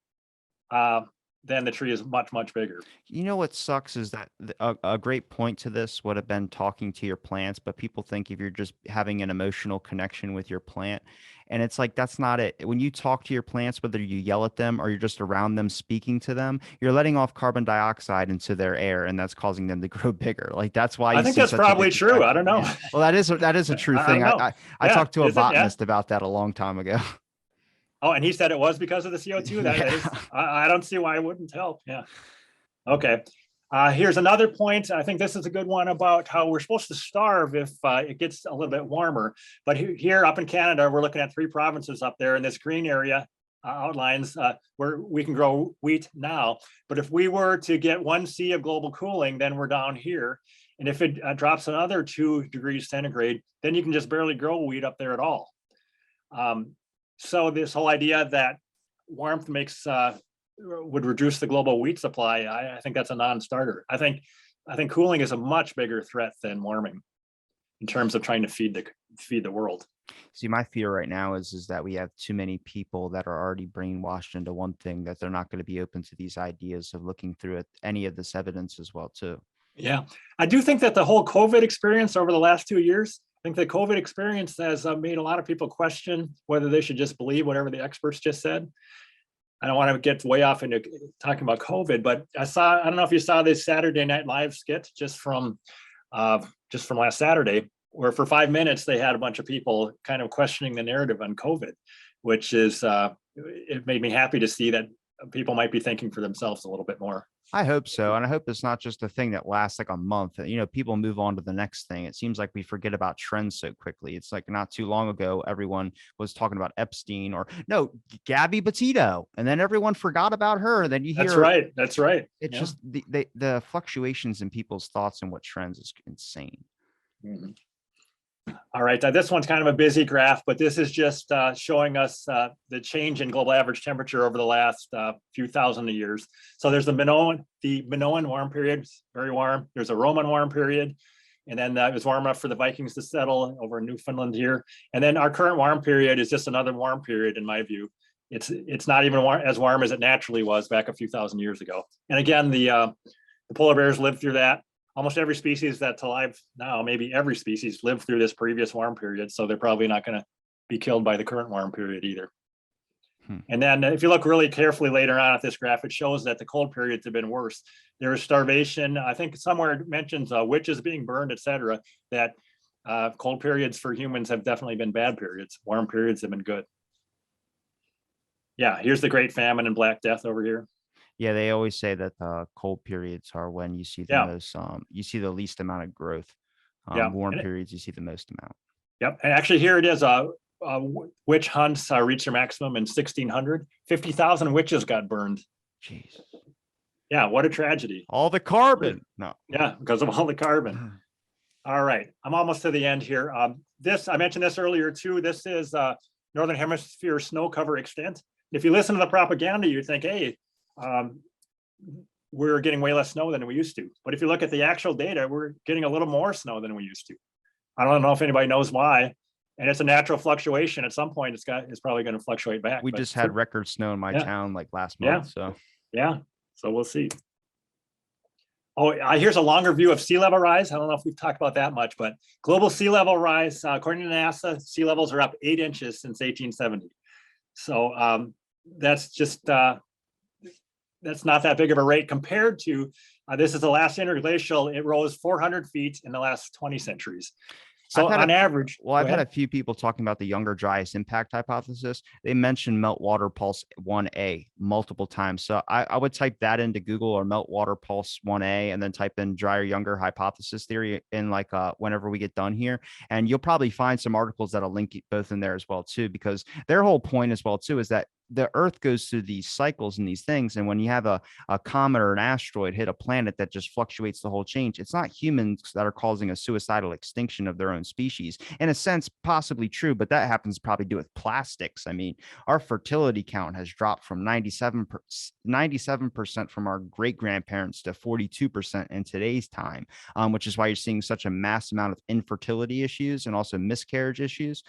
Speaker 3: then the tree is much, much bigger.
Speaker 2: You know what sucks is that a great point to this would have been talking to your plants, but people think if you're just having an emotional connection with your plant, and it's like, that's not it. When you talk to your plants, whether you yell at them or you're just around them speaking to them, you're letting off carbon dioxide into their air, and that's causing them to grow bigger. Like, that's why
Speaker 3: I think that's probably true. I don't know.
Speaker 2: Yeah. Well, that is a true thing. I talked to a botanist about that a long time ago.
Speaker 3: Oh, and he said it was because of the CO2. That is, I don't see why it wouldn't help. Yeah. Okay. Here's another point. I think this is a good one about how we're supposed to starve if it gets a little bit warmer. But here up in Canada, we're looking at 3 provinces up there, and this green area outlines where we can grow wheat now. But if we were to get 1 C of global cooling, then we're down here. And if it drops another 2 degrees centigrade, then you can just barely grow wheat up there at all. So this whole idea that warmth would reduce the global wheat supply, I think that's a non-starter. I think cooling is a much bigger threat than warming in terms of trying to feed the world.
Speaker 2: See, my fear right now is that we have too many people that are already brainwashed into one thing, that they're not going to be open to these ideas of looking through any of this evidence as well too.
Speaker 3: Yeah, I do think that the whole COVID experience over the last 2 years, I think the COVID experience has made a lot of people question whether they should just believe whatever the experts just said. I don't want to get way off into talking about COVID, but I don't know if you saw this Saturday Night Live skit just from last Saturday, where for 5 minutes they had a bunch of people kind of questioning the narrative on COVID, which is, it made me happy to see that people might be thinking for themselves a little bit more.
Speaker 2: I hope so. And I hope it's not just a thing that lasts like a month. You know, people move on to the next thing. It seems like we forget about trends so quickly. It's like not too long ago, everyone was talking about Epstein or no, Gabby Petito. And then everyone forgot about her. And then you hear.
Speaker 3: That's right.
Speaker 2: It's just the fluctuations in people's thoughts and what trends is insane.
Speaker 3: Mm-hmm. All right, this one's kind of a busy graph, but this is just showing us the change in global average temperature over the last few thousand years. So there's the Minoan warm period, very warm. There's a Roman warm period, and then it was warm enough for the Vikings to settle over in Newfoundland here. And then our current warm period is just another warm period, in my view. It's not even as warm as it naturally was back a few thousand years ago. And again, the polar bears lived through that. Almost every species that's alive now, maybe every species, lived through this previous warm period. So they're probably not going to be killed by the current warm period either. And then if you look really carefully later on at this graph, it shows that the cold periods have been worse. There is starvation. I think somewhere it mentions witches being burned, etc. That cold periods for humans have definitely been bad periods. Warm periods have been good. Yeah, here's the Great Famine and Black Death over here.
Speaker 2: Yeah, they always say that cold periods are when you see the most, you see the least amount of growth. Warm periods, you see the most amount.
Speaker 3: Yep, and actually here it is. Witch hunts reached their maximum in 1600. 50,000 witches got burned.
Speaker 2: Jeez.
Speaker 3: Yeah, what a tragedy.
Speaker 2: All the carbon. No.
Speaker 3: Yeah, because of all the carbon. All right, I'm almost to the end here. I mentioned this earlier too. This is Northern Hemisphere snow cover extent. If you listen to the propaganda, you'd think, hey, we're getting way less snow than we used to. But if you look at the actual data, we're getting a little more snow than we used to. I don't know if anybody knows why. and it's a natural fluctuation. At some point, it's probably going to fluctuate back.
Speaker 2: We
Speaker 3: But
Speaker 2: just had record snow in my
Speaker 3: yeah,
Speaker 2: town like last
Speaker 3: yeah,
Speaker 2: month. So
Speaker 3: yeah. So we'll see. Oh, here's a longer view of sea level rise. I don't know if we've talked about that much, but global sea level rise, according to NASA, sea levels are up 8 inches since 1870. So that's just that's not that big of a rate compared to this is the last interglacial. It rose 400 feet in the last 20 centuries. So on average,
Speaker 2: I've had a few people talking about the younger dry ice impact hypothesis. They mentioned meltwater pulse 1A multiple times. So I would type that into Google, or meltwater pulse 1A, and then type in drier younger hypothesis theory in like whenever we get done here. And you'll probably find some articles that'll link both in there as well too, because their whole point as well too is that the Earth goes through these cycles and these things. And when you have a comet or an asteroid hit a planet that just fluctuates the whole change, it's not humans that are causing a suicidal extinction of their own species. In a sense, possibly true, but that happens probably to do with plastics. I mean, our fertility count has dropped from 97% from our great grandparents to 42% in today's time, which is why you're seeing such a mass amount of infertility issues and also miscarriage issues.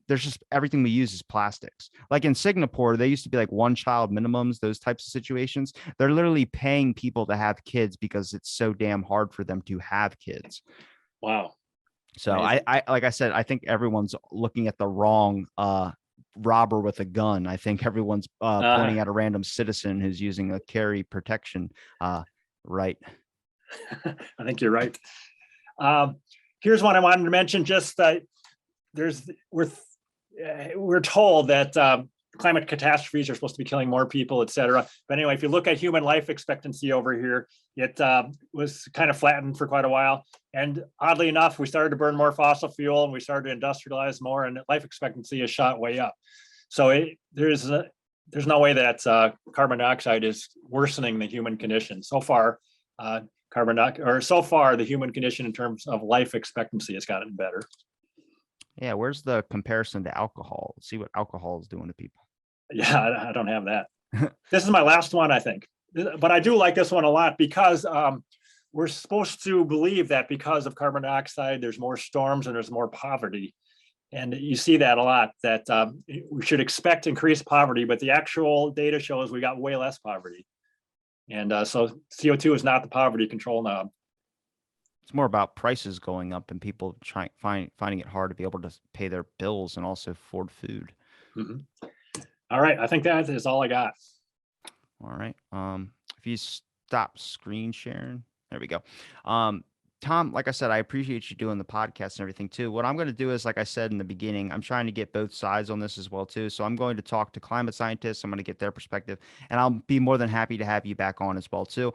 Speaker 2: There's just everything we use is plastics. Like in Singapore, they used to be like one child minimums, those types of situations. They're literally paying people to have kids because it's so damn hard for them to have kids.
Speaker 3: Wow.
Speaker 2: So I like I said, I think everyone's looking at the wrong robber with a gun. I think everyone's pointing at a random citizen who's using a carry protection right.
Speaker 3: I think you're right. Here's one I wanted to mention. Just we're told that climate catastrophes are supposed to be killing more people, et cetera. But anyway, if you look at human life expectancy over here, it was kind of flattened for quite a while. And oddly enough, we started to burn more fossil fuel and we started to industrialize more, and life expectancy is shot way up. So there's no way that carbon dioxide is worsening the human condition. So far, so far, the human condition in terms of life expectancy has gotten better.
Speaker 2: Yeah, where's the comparison to alcohol? Let's see what alcohol is doing to people.
Speaker 3: Yeah, I don't have that. This is my last one, I think. But I do like this one a lot because we're supposed to believe that because of carbon dioxide, there's more storms and there's more poverty. And you see that a lot, that we should expect increased poverty, but the actual data shows we got way less poverty. And so CO2 is not the poverty control knob.
Speaker 2: It's more about prices going up and people finding it hard to be able to pay their bills and also afford food.
Speaker 3: Mm-hmm. All right, I think that is all I got.
Speaker 2: All right. If you stop screen sharing, there we go. Tom, like I said, I appreciate you doing the podcast and everything too. What I'm going to do is, like I said in the beginning, I'm trying to get both sides on this as well too. So I'm going to talk to climate scientists. I'm going to get their perspective, and I'll be more than happy to have you back on as well too.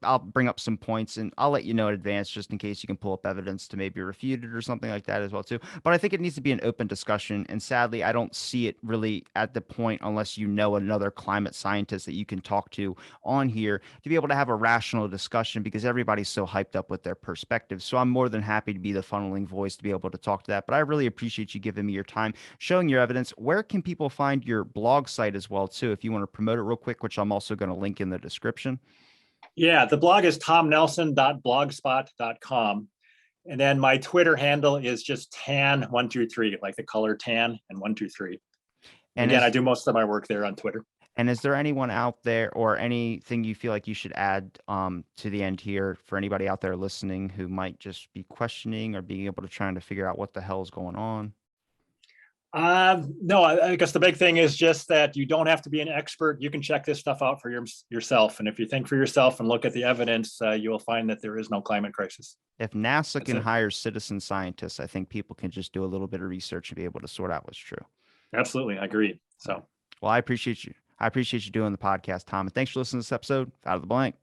Speaker 2: I'll bring up some points, and I'll let you know in advance just in case you can pull up evidence to maybe refute it or something like that as well too. But I think it needs to be an open discussion, and sadly, I don't see it really at the point unless you know another climate scientist that you can talk to on here to be able to have a rational discussion, because everybody's so hyped up with their perspective. So I'm more than happy to be the funneling voice to be able to talk to that. But I really appreciate you giving me your time, showing your evidence. Where can people find your blog site as well too, if you want to promote it real quick, which I'm also going to link in the description?
Speaker 3: Yeah, the blog is tomnelson.blogspot.com. And then my Twitter handle is just tan123, like the color tan and 123. And again, I do most of my work there on Twitter.
Speaker 2: And is there anyone out there or anything you feel like you should add to the end here for anybody out there listening who might just be questioning or being able to trying to figure out what the hell is going on?
Speaker 3: No, I guess the big thing is just that you don't have to be an expert. You can check this stuff out for yourself. And if you think for yourself and look at the evidence, you will find that there is no climate crisis.
Speaker 2: If NASA can hire citizen scientists, I think people can just do a little bit of research and be able to sort out what's true.
Speaker 3: Absolutely. I agree. So,
Speaker 2: well, I appreciate you. I appreciate you doing the podcast, Tom. And thanks for listening to this episode, Out of the Blank.